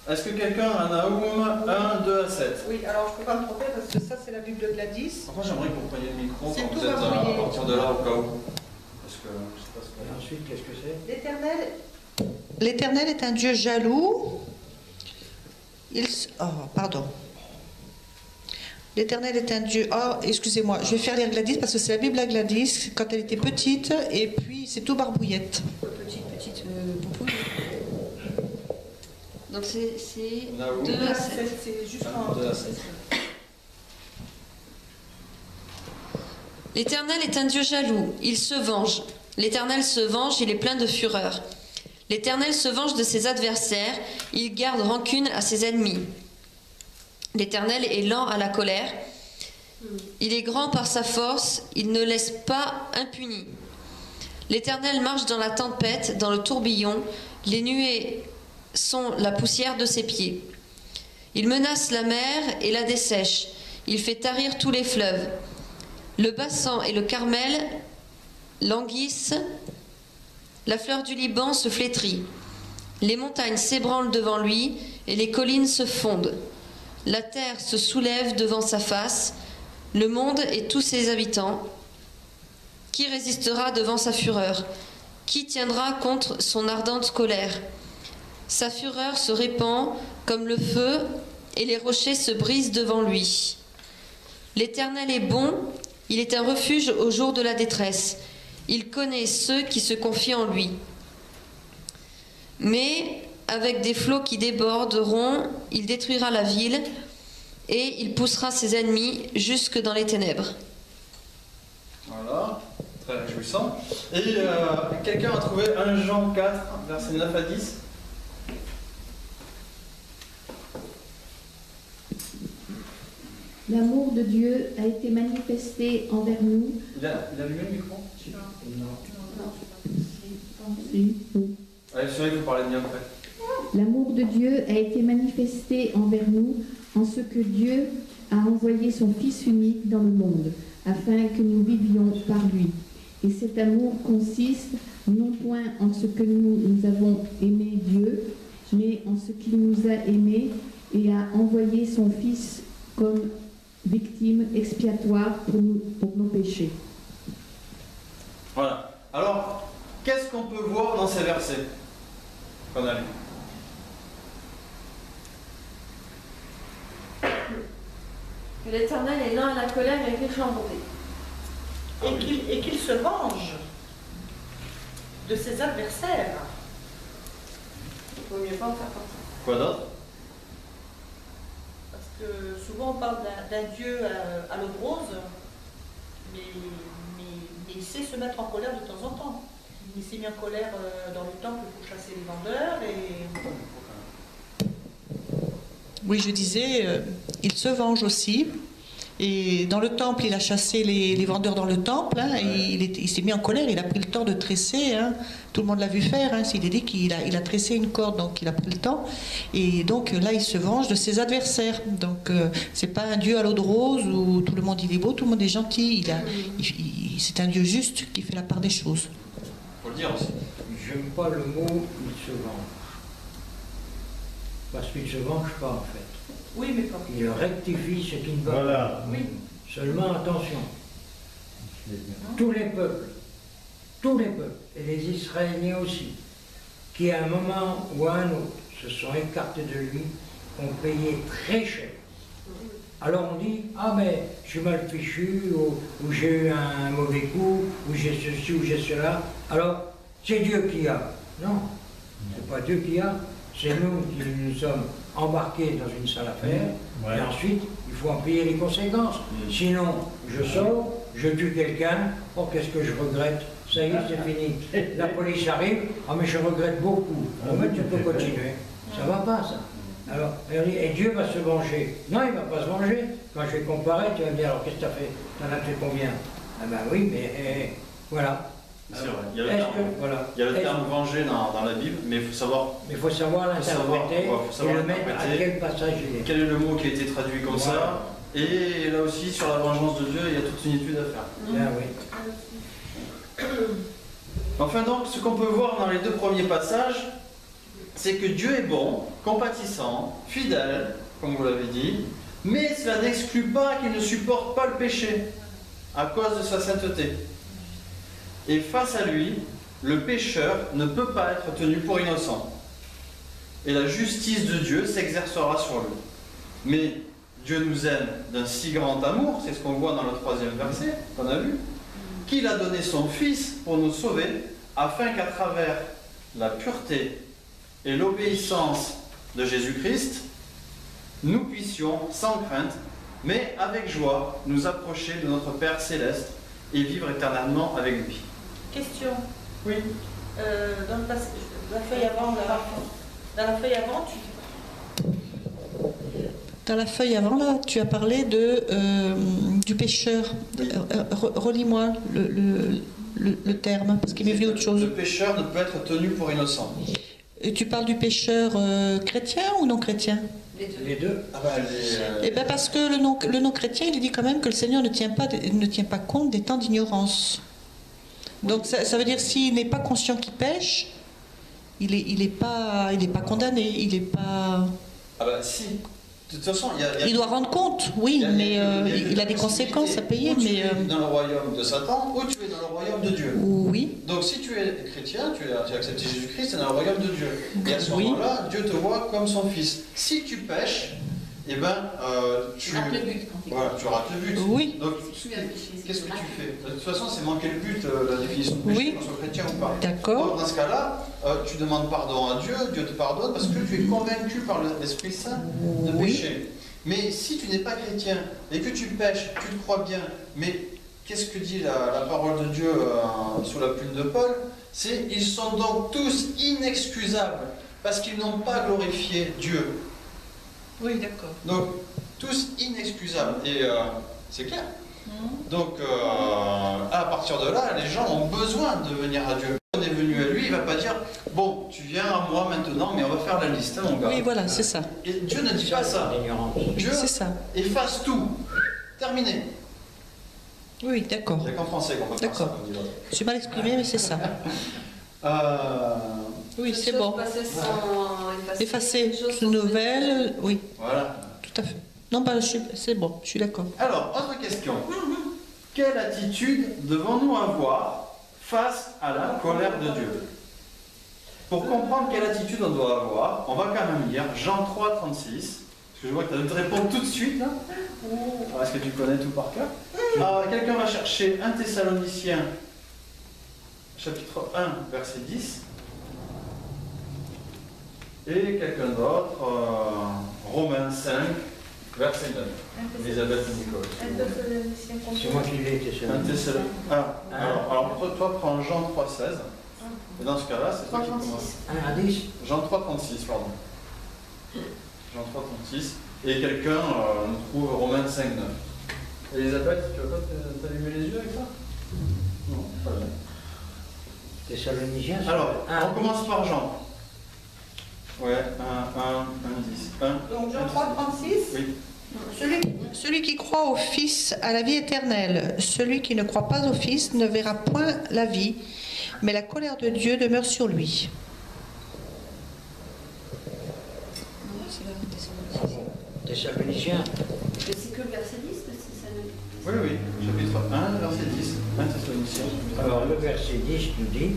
Est-ce que quelqu'un a Naoum 1, 2 à 7? Oui, alors je ne peux pas me tromper parce que ça c'est la Bible de Gladys. Enfin, j'aimerais que vous preniez le micro C'est quand tout vous êtes barbouillé. à partir de là au cas où. Parce que je sais pas ce Et ensuite, qu'est-ce que c'est? L'Éternel est un Dieu jaloux. Pardon. L'Éternel est un Dieu... Oh, excusez-moi, je vais faire lire Gladys parce que c'est la Bible à Gladys quand elle était petite et puis c'est tout barbouillette. Petite poupouille. Donc c'est Naoum. 2 à 7. C'est juste 1, 2 à 7. L'Éternel est un Dieu jaloux, il se venge. L'Éternel se venge, il est plein de fureur. L'Éternel se venge de ses adversaires, il garde rancune à ses ennemis. L'Éternel est lent à la colère, il est grand par sa force, il ne laisse pas impuni. L'Éternel marche dans la tempête, dans le tourbillon, les nuées sont la poussière de ses pieds. Il menace la mer et la dessèche, il fait tarir tous les fleuves. Le Bassan et le Carmel languissent, la fleur du Liban se flétrit. Les montagnes s'ébranlent devant lui et les collines se fondent. La terre se soulève devant sa face, le monde et tous ses habitants. Qui résistera devant sa fureur? Qui tiendra contre son ardente colère? Sa fureur se répand comme le feu et les rochers se brisent devant lui. L'Éternel est bon, il est un refuge au jour de la détresse. Il connaît ceux qui se confient en lui. Mais avec des flots qui déborderont, il détruira la ville et il poussera ses ennemis jusque dans les ténèbres. Voilà, très réjouissant. Et quelqu'un a trouvé 1 Jean 4, versets 9 à 10. L'amour de Dieu a été manifesté envers nous. Il a allumé le micro? Si. Allez, c'est vrai que vous parlez de bien après. L'amour de Dieu a été manifesté envers nous en ce que Dieu a envoyé son Fils unique dans le monde, afin que nous vivions par lui. Et cet amour consiste non point en ce que nous avons aimé Dieu, mais en ce qu'il nous a aimés et a envoyé son Fils comme victime expiatoire pour nos péchés. Voilà. Alors, qu'est-ce qu'on peut voir dans ces versets qu'on a lus? Que l'Éternel est lent à la colère et riche en bonté. Et qu'il se venge de ses adversaires. Il vaut mieux pas en faire partie. Quoi d'autre? Parce que souvent on parle d'un Dieu à l'eau de rose, mais il sait se mettre en colère de temps en temps. Il s'est mis en colère dans le temple pour chasser les vendeurs et... Oui, je disais, il se venge aussi. Et dans le temple, il a chassé les vendeurs dans le temple. Hein, et il s'est mis en colère, il a pris le temps de tresser. Hein, tout le monde l'a vu faire. Hein, il est dit qu'il a tressé une corde, donc il a pris le temps. Et donc là, il se venge de ses adversaires. Donc c'est pas un Dieu à l'eau de rose où tout le monde il est beau, tout le monde est gentil. C'est un Dieu juste qui fait la part des choses. Faut le dire aussi. J'aime pas le mot il se venge. Parce qu'il ne se venge pas en fait. Oui, mais pas. Il rectifie ce qui ne va pas. Voilà. Oui. Seulement attention, tous les peuples, et les Israéliens aussi, qui à un moment ou à un autre se sont écartés de lui, ont payé très cher. Alors on dit, ah mais je suis mal fichu, ou j'ai eu un mauvais coup, ou j'ai ceci, ou j'ai cela. Alors, c'est Dieu qui a. Non, c'est pas Dieu qui a, c'est nous qui nous sommes embarqués dans une sale affaire, et ensuite, il faut en payer les conséquences. Sinon, je sors, je tue quelqu'un, oh qu'est-ce que je regrette, ça y est, c'est fini. La police arrive, ah mais je regrette beaucoup. Oh mais tu peux continuer, ça va pas ça. Alors, et Dieu va se venger. Non, il ne va pas se venger. Quand je vais comparer, tu vas me dire, alors qu'est-ce que tu as fait? Tu en as fait combien? Ah ben oui, mais voilà. C'est vrai. Il y a le terme venger dans la Bible, mais il faut savoir. Mais il faut savoir l'interpréter et le mettre à quel passage il est. Quel est le mot qui a été traduit comme ça? Et là aussi, sur la vengeance de Dieu, il y a toute une étude à faire. Ah oui. Enfin donc, ce qu'on peut voir dans les deux premiers passages, c'est que Dieu est bon, compatissant, fidèle, comme vous l'avez dit, mais cela n'exclut pas qu'il ne supporte pas le péché, à cause de sa sainteté. Et face à lui, le pécheur ne peut pas être tenu pour innocent. Et la justice de Dieu s'exercera sur lui. Mais Dieu nous aime d'un si grand amour, c'est ce qu'on voit dans le 3e verset qu'on a lu, qu'il a donné son Fils pour nous sauver, afin qu'à travers la pureté et l'obéissance de Jésus-Christ, nous puissions, sans crainte, mais avec joie, nous approcher de notre Père Céleste et vivre éternellement avec lui. Question. Oui. Dans la feuille avant, Dans la feuille avant, là, tu as parlé du pécheur. Oui. Relis-moi le terme, parce qu'il m'est venu autre chose. Le pécheur ne peut être tenu pour innocent. Et tu parles du pécheur chrétien ou non chrétien? Les deux. Ah bah, Eh bien parce que le non chrétien, il dit quand même que le Seigneur ne tient pas compte des temps d'ignorance. Donc ça veut dire s'il n'est pas conscient qu'il pêche, il est pas condamné, il est pas... Ah bah si. De toute façon, il doit rendre compte, oui, mais il a des conséquences à payer. Ou tu es dans le royaume de Satan, ou tu es dans le royaume de Dieu. Oui. Donc si tu es chrétien, tu as accepté Jésus-Christ, tu es dans le royaume de Dieu. Et à ce moment-là, Dieu te voit comme son fils. Si tu pêches, eh ben, tu rates le but. Voilà, tu rates le but. Oui. Donc, qu'est-ce que tu fais? De toute façon, c'est manquer le but, la définition de péché, qu'on soit chrétien ou pas. D'accord. Donc, dans ce cas-là, tu demandes pardon à Dieu, Dieu te pardonne parce que tu es convaincu par l'Esprit Saint de pécher. Mais si tu n'es pas chrétien et que tu pêches, tu te crois bien, mais qu'est-ce que dit la parole de Dieu sous la plume de Paul? C'est « Ils sont donc tous inexcusables parce qu'ils n'ont pas glorifié Dieu ». Oui, d'accord. Donc, tous inexcusables. Et c'est clair. Donc, à partir de là, les gens ont besoin de venir à Dieu. On est venu à lui, il ne va pas dire « Bon, tu viens à moi maintenant, mais on va faire la liste, hein, mon gars. » Oui, voilà, c'est ça. Et Dieu ne dit pas ça. Dieu C'est ça. efface tout. Terminé. Oui, d'accord. Il n'y a qu'en français qu'on peut faire ça. D'accord. Je suis mal exprimé, mais c'est ça. Oui, c'est bon. Effacer une nouvelle, oui. Voilà. Tout à fait. Non, bah, c'est bon, je suis d'accord. Alors, autre question. Quelle attitude devons-nous avoir face à la colère de Dieu? Pour comprendre quelle attitude on doit avoir, on va quand même lire Jean 3, 36. Parce que je vois que tu as dû te répondre tout de suite, là. Est-ce que tu connais tout par cœur? Quelqu'un va chercher 1 Thessaloniciens, chapitre 1, verset 10. Et quelqu'un d'autre, Romains 5, verset 9. Elisabeth et Nicole. C'est moi qui l'ai été seul. Alors, toi, prends Jean 3, 16. Et dans ce cas-là, c'est toi qui commence. 1 à 10. Jean 3, 36, pardon. Jean 3, 36. Et quelqu'un nous trouve Romains 5, 9. Elisabeth, tu vas pas t'allumer les yeux avec ça? Non, pas bien. Thessaloniciens. Alors, on commence par Jean. Ouais, 1, 10. Donc Jean 3, 36. Oui. Celui qui croit au Fils a la vie éternelle. Celui qui ne croit pas au Fils ne verra point la vie, mais la colère de Dieu demeure sur lui. Thessaloniciens. Mais c'est que le verset 10 de Thessaloniciens. Oui, oui, chapitre 1, verset 10. 1 Thessaloniciens. Alors le verset 10 nous dit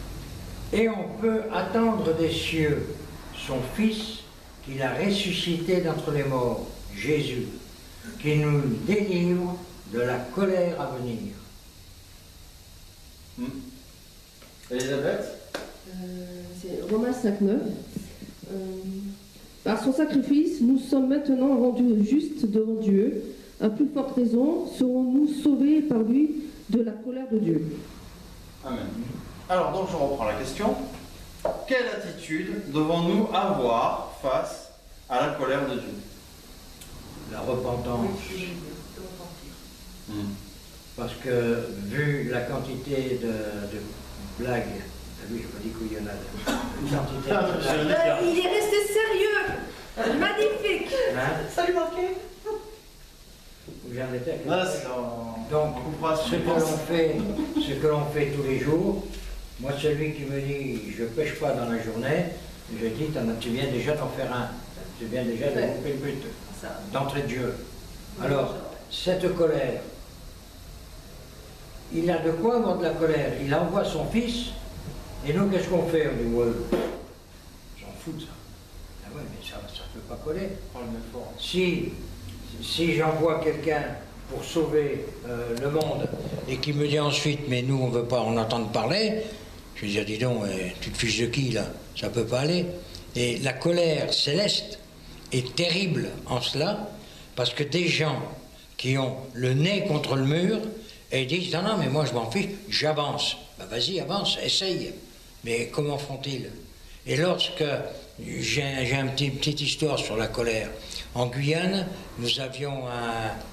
« Et on peut attendre des cieux son Fils qu'il a ressuscité d'entre les morts, Jésus, qui nous délivre de la colère à venir. » Elisabeth? C'est Romains 5, 9. Par son sacrifice, nous sommes maintenant rendus justes devant Dieu. À plus forte raison, serons-nous sauvés par lui de la colère de Dieu. Amen. Alors, donc, je reprends la question. Quelle attitude devons-nous avoir face à la colère de Dieu? La repentance. Parce que, vu la quantité de blagues, oui, je pas dit couillonnade, Il est resté sérieux. Magnifique. Hein? Ça lui manquait. Où j'en étais. Donc, ce que l'on fait tous les jours, moi, celui qui me dit je pêche pas dans la journée, je dis tu viens déjà d'en faire un, tu viens déjà de couper le but, d'entrée de jeu. Alors, cette colère, il a de quoi avoir de la colère? Il envoie son fils, et nous, qu'est-ce qu'on fait? On dit ouais, j'en fous de ça. Ah ouais, mais ça ne peut pas coller. Si j'envoie quelqu'un pour sauver le monde et qui me dit ensuite, mais nous on ne veut pas en entendre parler, je vais dire, dis donc, tu te fiches de qui là? Ça ne peut pas aller. Et la colère céleste est terrible en cela, parce que des gens qui ont le nez contre le mur et disent, non, non, mais moi je m'en fiche, j'avance. Ben, vas-y, avance, essaye. Mais comment font-ils? Et lorsque j'ai une petite histoire sur la colère. En Guyane, nous avions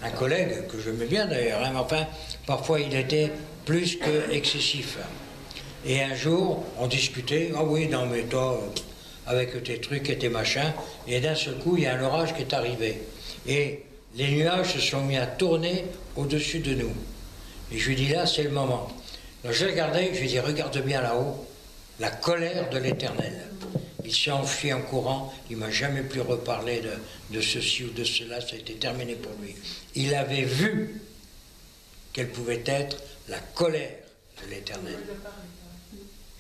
un collègue, que j'aimais bien d'ailleurs, hein, mais enfin, parfois il était plus que excessif. Et un jour, on discutait, ah oui, non mais toi, avec tes trucs et tes machins, et d'un seul coup, il y a un orage qui est arrivé. Et les nuages se sont mis à tourner au-dessus de nous. Et je lui dis, là, c'est le moment. Donc je regardais, je lui dis, regarde bien là-haut, la colère de l'Éternel. Il s'est enfui en courant, il ne m'a jamais plus reparlé de ceci ou de cela, ça a été terminé pour lui. Il avait vu quelle pouvait être la colère de l'Éternel.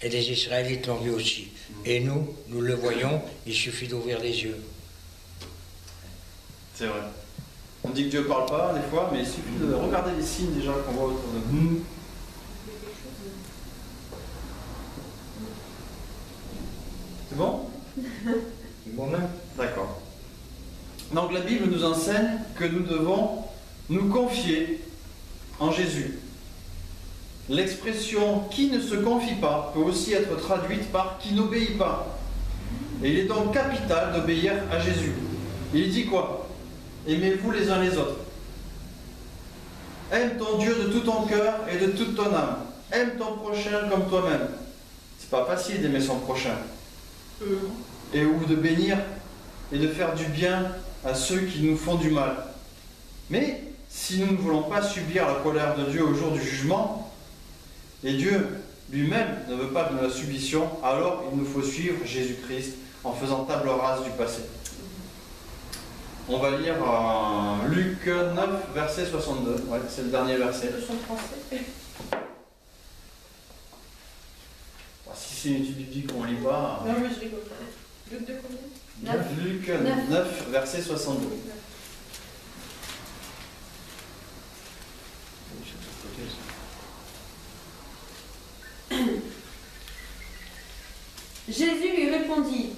Et les Israélites l'ont vu aussi. Et nous, nous le voyons, il suffit d'ouvrir les yeux. C'est vrai. On dit que Dieu ne parle pas des fois, mais il suffit de regarder les signes déjà qu'on voit autour de nous. C'est bon? C'est bon même? D'accord. Donc la Bible nous enseigne que nous devons nous confier en Jésus. L'expression « qui ne se confie pas » peut aussi être traduite par « qui n'obéit pas ». Et il est donc capital d'obéir à Jésus. Il dit quoi? Aimez-vous les uns les autres. Aime ton Dieu de tout ton cœur et de toute ton âme. Aime ton prochain comme toi-même. C'est pas facile d'aimer son prochain. Et ou de bénir et de faire du bien à ceux qui nous font du mal. Mais si nous ne voulons pas subir la colère de Dieu au jour du jugement, et Dieu lui-même ne veut pas de la submission, alors il nous faut suivre Jésus-Christ en faisant table rase du passé. On va lire Luc 9, verset 62. Ouais, c'est le dernier verset. De son français. Si c'est une étude biblique qu'on ne lit pas. Non, mais je rigole pas. Luc de combien? Luc 9, verset 62. Jésus lui répondit,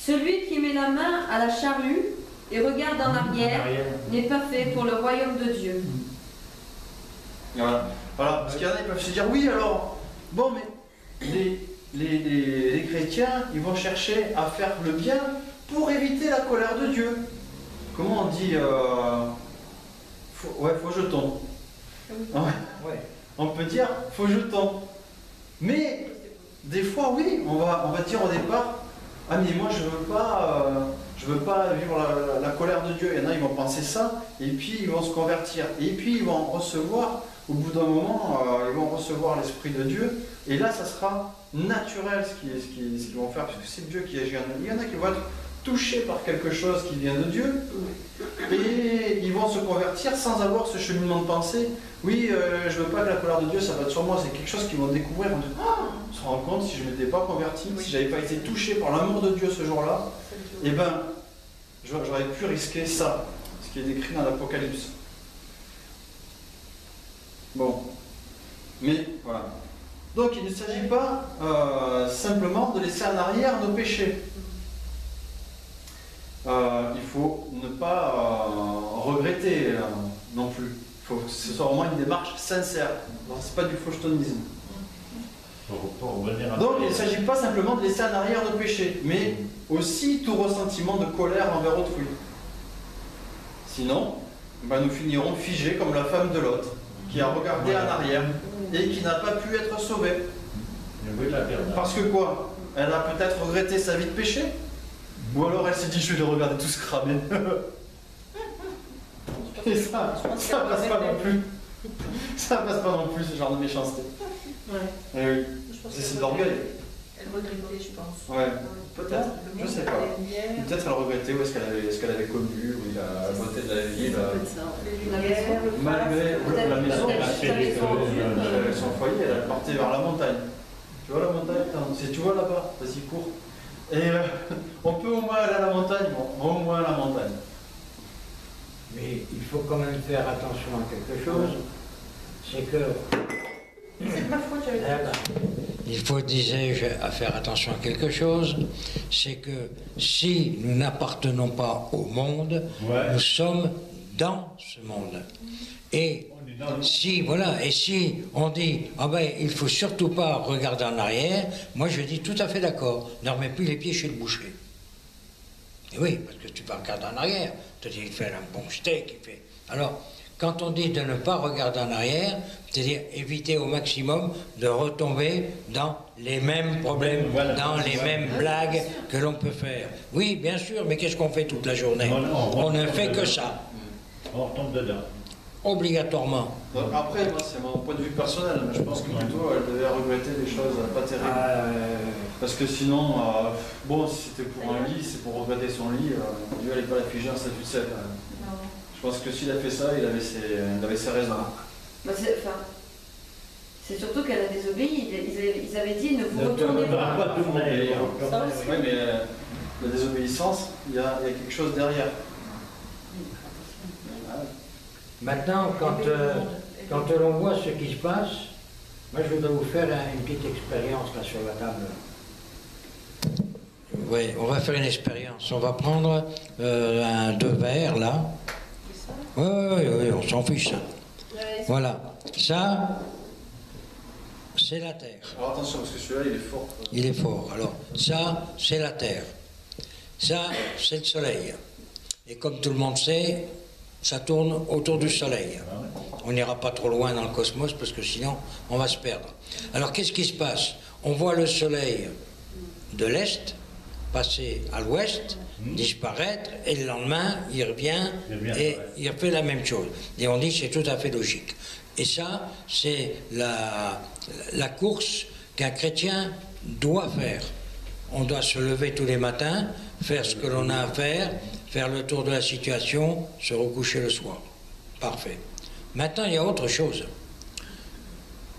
celui qui met la main à la charrue et regarde en arrière n'est pas fait pour le royaume de Dieu. Voilà. Parce qu'il y en a, ils peuvent se dire, oui, alors, bon, mais les chrétiens, ils vont chercher à faire le bien pour éviter la colère de Dieu. Comment on dit faux jeton. Ouais. On peut dire faux jeton. Mais des fois, oui, on va dire au départ, ah mais moi je veux pas vivre la colère de Dieu. Il y en a, ils vont penser ça, et puis ils vont se convertir. Et puis ils vont recevoir, au bout d'un moment, ils vont recevoir l'Esprit de Dieu. Et là, ça sera naturel ce qu'ils vont faire, puisque c'est Dieu qui agit en eux. Il y en a qui vont être touchés par quelque chose qui vient de Dieu, et ils vont se convertir sans avoir ce cheminement de pensée. Oui, je veux pas que la colère de Dieu s'abatte sur moi, c'est quelque chose qu'ils vont découvrir. On se rend compte, si je ne m'étais pas converti, si j'avais pas été touché par l'amour de Dieu ce jour-là, eh ben, j'aurais pu risquer ça, ce qui est décrit dans l'Apocalypse. Bon, mais voilà. Donc il ne s'agit pas simplement de laisser en arrière nos péchés. Il faut ne pas regretter non plus. Il faut que ce soit vraiment une démarche sincère. Ce n'est pas du fauchetonisme. Donc il ne s'agit pas simplement de laisser en arrière nos péchés, mais aussi tout ressentiment de colère envers autrui. Sinon, nous finirons figés comme la femme de Lot, qui a regardé en arrière et qui n'a pas pu être sauvée. Parce que quoi? Elle a peut-être regretté sa vie de péché? Ou alors elle s'est dit, je vais les regarder tous cramer. Et ça passe pas non plus. Ça passe pas non plus, ce genre de méchanceté. Ouais. Et oui, c'est de l'orgueil. Elle regrettait, je pense. Ouais, peut-être, je sais pas. Peut-être elle regrettait où est-ce qu'elle avait connu, oui, la beauté de la ville. Malgré la maison, son foyer, elle partait vers la montagne. Tu vois la montagne? Tu vois là-bas? Vas-y, cours. Et on peut au moins aller à la montagne, bon, au moins à la montagne. Mais il faut quand même faire attention à quelque chose, c'est que... C'est ma foi, j'avais il faut, disais-je, à faire attention à quelque chose, c'est que si nous n'appartenons pas au monde, nous sommes dans ce monde. Et si, voilà, et si on dit, ah ben, il faut surtout pas regarder en arrière, moi je dis tout à fait d'accord, ne remets plus les pieds chez le boucher. Et oui, parce que tu vas regarder en arrière, tu te dis, il fait un bon steak, il fait... Alors, quand on dit de ne pas regarder en arrière, c'est-à-dire éviter au maximum de retomber dans les mêmes problèmes, dans les mêmes blagues que l'on peut faire. Oui, bien sûr, mais qu'est-ce qu'on fait toute la journée? On ne fait que ça. On retombe dedans. Obligatoirement. Donc après, moi, c'est mon point de vue personnel, mais je pense que plutôt elle devait regretter des choses pas terribles. Parce que sinon, bon, si c'était pour un lit, c'est pour regretter son lit, Dieu n'allait pas la figer en statut de 7. Je pense que s'il a fait ça, il avait ses raisons. Bah c'est surtout qu'elle a désobéi. Ils avaient dit ne vous retournez pas. Oui, mais la désobéissance, il y a quelque chose derrière. Maintenant, quand l'on voit ce qui se passe, moi je voudrais vous faire une petite expérience là sur la table. Oui, on va faire une expérience. On va prendre deux verres là. Oui, on s'en fiche ça. Voilà. Ça, c'est la terre. Alors attention, parce que celui-là, il est fort. Il est fort. Alors, ça, c'est la terre. Ça, c'est le soleil. Et comme tout le monde sait, ça tourne autour du Soleil. On n'ira pas trop loin dans le cosmos parce que sinon on va se perdre. Alors qu'est-ce qui se passe? On voit le Soleil de l'Est passer à l'Ouest, disparaître, et le lendemain il revient et il refait la même chose. Et on dit que c'est tout à fait logique. Et ça, c'est la course qu'un chrétien doit faire. On doit se lever tous les matins, faire ce que l'on a à faire le tour de la situation, se recoucher le soir. Parfait. Maintenant, il y a autre chose.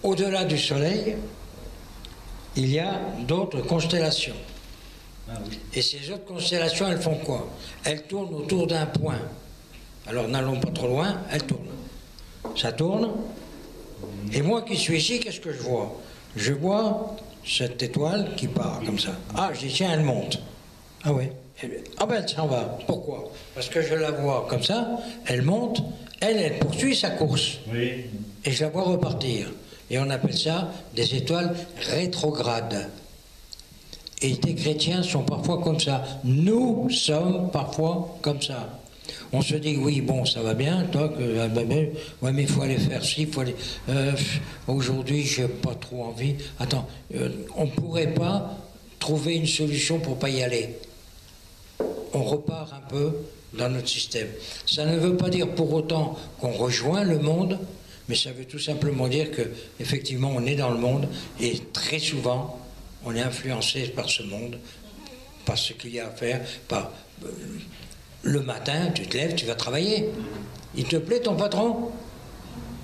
Au-delà du Soleil, il y a d'autres constellations. Et ces autres constellations, elles font quoi? Elles tournent autour d'un point. Alors, n'allons pas trop loin, elles tournent. Ça tourne. Et moi qui suis ici, qu'est-ce que je vois? Je vois cette étoile qui part comme ça. Ah, je dis, tiens, elle monte. Ah oui. Ah ben, elle s'en va. Pourquoi? Parce que je la vois comme ça, elle monte, elle poursuit sa course. Oui. Et je la vois repartir. Et on appelle ça des étoiles rétrogrades. Et les chrétiens sont parfois comme ça. Nous sommes parfois comme ça. On se dit, oui, bon, ça va bien, toi, ouais, mais il faut aller faire ci, il faut aller... aujourd'hui, j'ai pas trop envie. Attends, on pourrait pas trouver une solution pour pas y aller. On repart un peu dans notre système. Ça ne veut pas dire pour autant qu'on rejoint le monde, mais ça veut tout simplement dire que effectivement on est dans le monde et très souvent on est influencé par ce monde, par ce qu'il y a à faire, par le matin tu te lèves, tu vas travailler. Il te plaît ton patron?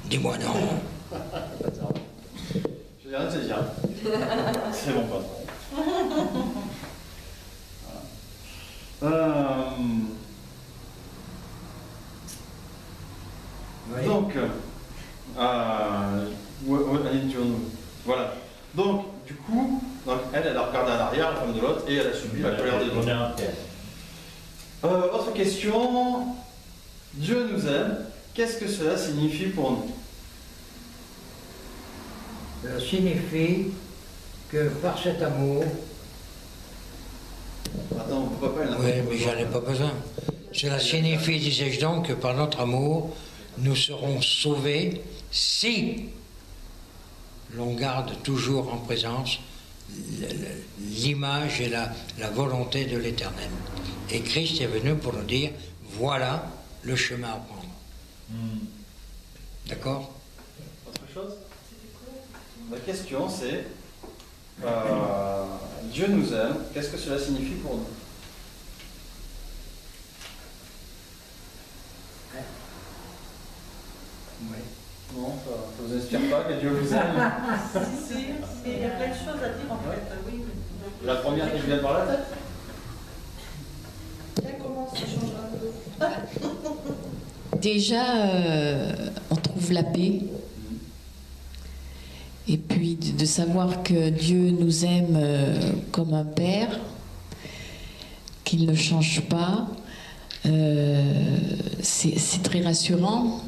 Dis-moi non. Je vais rien te dire. C'est mon patron. Oui. Donc, voilà. Donc, du coup, elle a regardé en arrière, la femme de l'autre, et elle a subi la colère des autres. Autre question. Dieu nous aime. Qu'est-ce que cela signifie pour nous? Cela signifie que par cet amour... Attends, pourquoi pas? Oui, mais j'en ai pas besoin. Cela signifie, disais-je donc, que par notre amour, nous serons sauvés si l'on garde toujours en présence l'image et la volonté de l'Éternel. Et Christ est venu pour nous dire, voilà le chemin à prendre. D'accord? Autre chose? La question c'est, Dieu nous aime, qu'est-ce que cela signifie pour nous? Oui. Non, ça ne vous inspire pas que Dieu vous aime? Si, il y a plein de choses à dire en fait, oui. La première qui vient par la tête? Bien comment ça changera un peu. Déjà, on trouve la paix. Et puis de savoir que Dieu nous aime comme un père, qu'il ne change pas, c'est très rassurant.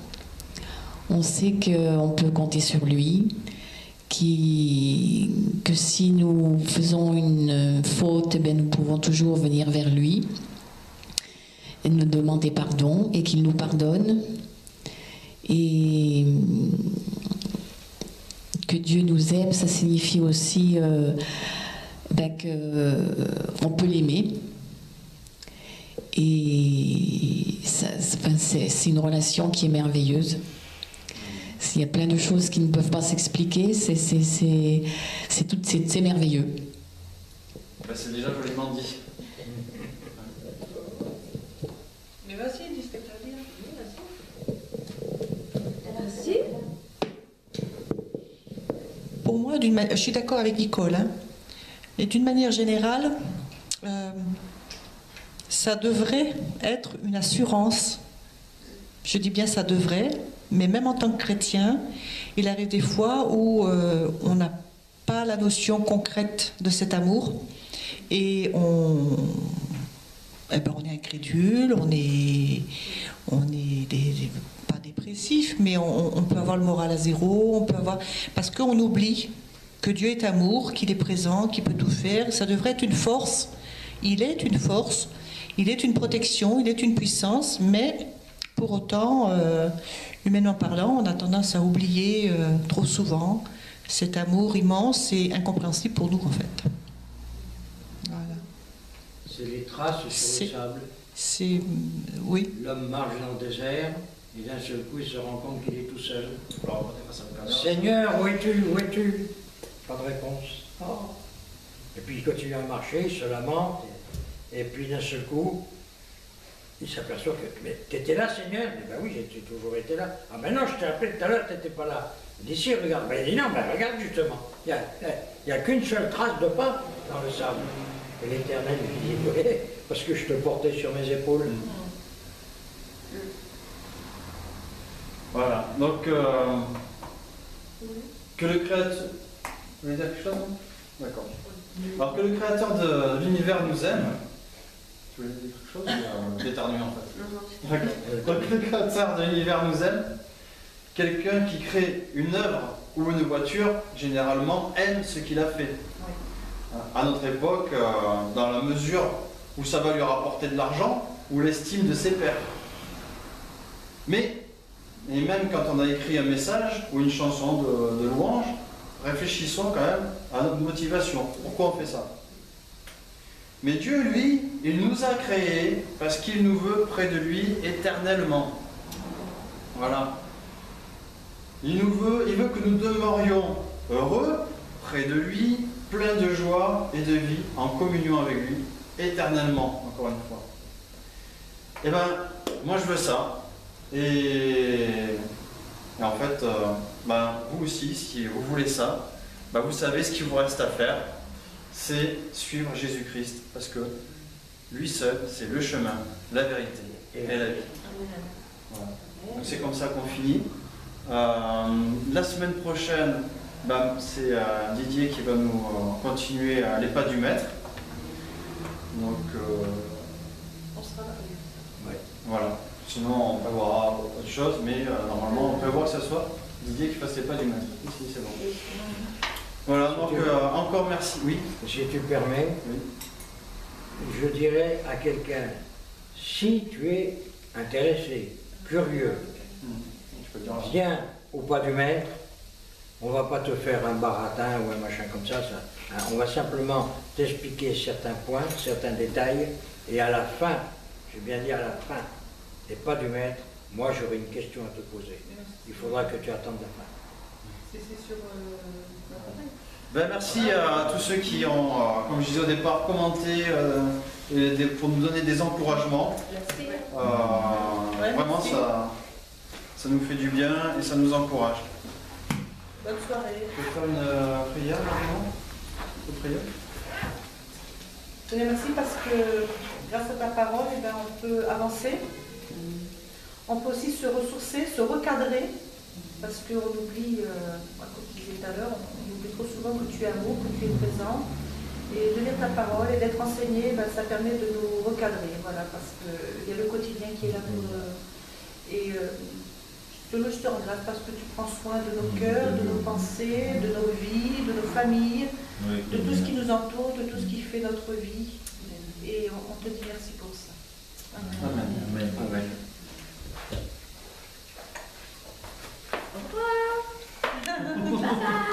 On sait qu'on peut compter sur lui, que si nous faisons une faute, eh bien, nous pouvons toujours venir vers lui et nous demander pardon et qu'il nous pardonne. Et que Dieu nous aime, ça signifie aussi qu'on peut l'aimer. Et c'est une relation qui est merveilleuse. Il y a plein de choses qui ne peuvent pas s'expliquer, c'est merveilleux. Ben, c'est déjà joliment dit. Mais vas-y, dis ce que tu as à dire. Vas-y. Pour moi, je suis d'accord avec Nicole, hein. Et d'une manière générale, ça devrait être une assurance. Je dis bien ça devrait, mais même en tant que chrétien, il arrive des fois où on n'a pas la notion concrète de cet amour et on est incrédule, on est pas dépressif, mais on peut avoir le moral à zéro, parce qu'on oublie que Dieu est amour, qu'il est présent, qu'il peut tout faire. Ça devrait être une force. Il est une force. Il est une protection, il est une puissance, mais pour autant, humainement parlant, on a tendance à oublier trop souvent cet amour immense et incompréhensible pour nous, en fait. Voilà. C'est les traces sur le sable. C'est... oui. L'homme marche dans le désert, et d'un seul coup, il se rend compte qu'il est tout seul. Seigneur, où es-tu? Où es-tu? Pas de réponse. Oh. Et puis il continue à marcher, il se lamente, et puis d'un seul coup, il s'aperçoit que... Mais t'étais là, Seigneur? Il dit, ben oui, j'ai toujours été là. Ah ben non, je t'ai appelé tout à l'heure, t'étais pas là. Il dit, si, regarde. Ben il dit, non, ben regarde justement. Il n'y a qu'une seule trace de pas dans le sable. Et l'Éternel lui dit, oui, parce que je te portais sur mes épaules. Voilà, donc que le créateur... Vous voulez dire quelque chose? D'accord. Alors que le créateur de l'univers nous aime... Tu voulais dire quelque chose? D'éternuer en fait. D'accord. Donc le créateur de l'univers nous aime. Quelqu'un qui crée une œuvre ou une voiture, généralement, aime ce qu'il a fait. À notre époque, dans la mesure où ça va lui rapporter de l'argent ou l'estime de ses pairs. Mais, et même quand on a écrit un message ou une chanson de louange, réfléchissons quand même à notre motivation. Pourquoi on fait ça? Mais Dieu, lui, il nous a créés parce qu'il nous veut près de lui éternellement. Voilà. Il veut que nous demeurions heureux, près de lui, pleins de joie et de vie, en communion avec lui, éternellement, encore une fois. Eh bien, moi je veux ça. Et en fait, vous aussi, si vous voulez ça, vous savez ce qu'il vous reste à faire, c'est suivre Jésus-Christ, parce que lui seul, c'est le chemin, la vérité et la vie. Voilà. Donc c'est comme ça qu'on finit. La semaine prochaine, c'est Didier qui va nous continuer les pas du maître. Donc, on sera là. Ouais. Voilà. Sinon, on prévoira autre chose, mais normalement, on prévoit que ce soit Didier qui fasse les pas du maître. Ici, c'est bon. Voilà, donc encore merci. Oui. Si tu permets, oui. Je dirais à quelqu'un, si tu es intéressé, curieux, viens au pas du maître, on ne va pas te faire un baratin ou un machin comme ça, on va simplement t'expliquer certains points, certains détails, et à la fin, je vais bien dire à la fin, des pas du maître, moi j'aurai une question à te poser. Il faudra que tu attendes la fin. C'est sur merci à tous ceux qui ont, comme je disais au départ, commenté pour nous donner des encouragements. Vraiment, ça nous fait du bien et ça nous encourage. Bonne soirée. Je vais faire une prière maintenant. Une prière. Merci parce que grâce à ta parole, on peut avancer. On peut aussi se ressourcer, se recadrer, parce qu'on oublie, comme je disais tout à l'heure, on oublie trop souvent que tu es amour, que tu es présent. Et de lire ta parole et d'être enseigné, ça permet de nous recadrer, voilà, parce qu'il y a le quotidien qui est là pour... je te rends grâce parce que tu prends soin de nos cœurs, de nos pensées, de nos vies, de nos familles, de tout ce qui nous entoure, de tout ce qui fait notre vie. Et on te dit merci pour ça. Amen. Amen. Amen. Au revoir.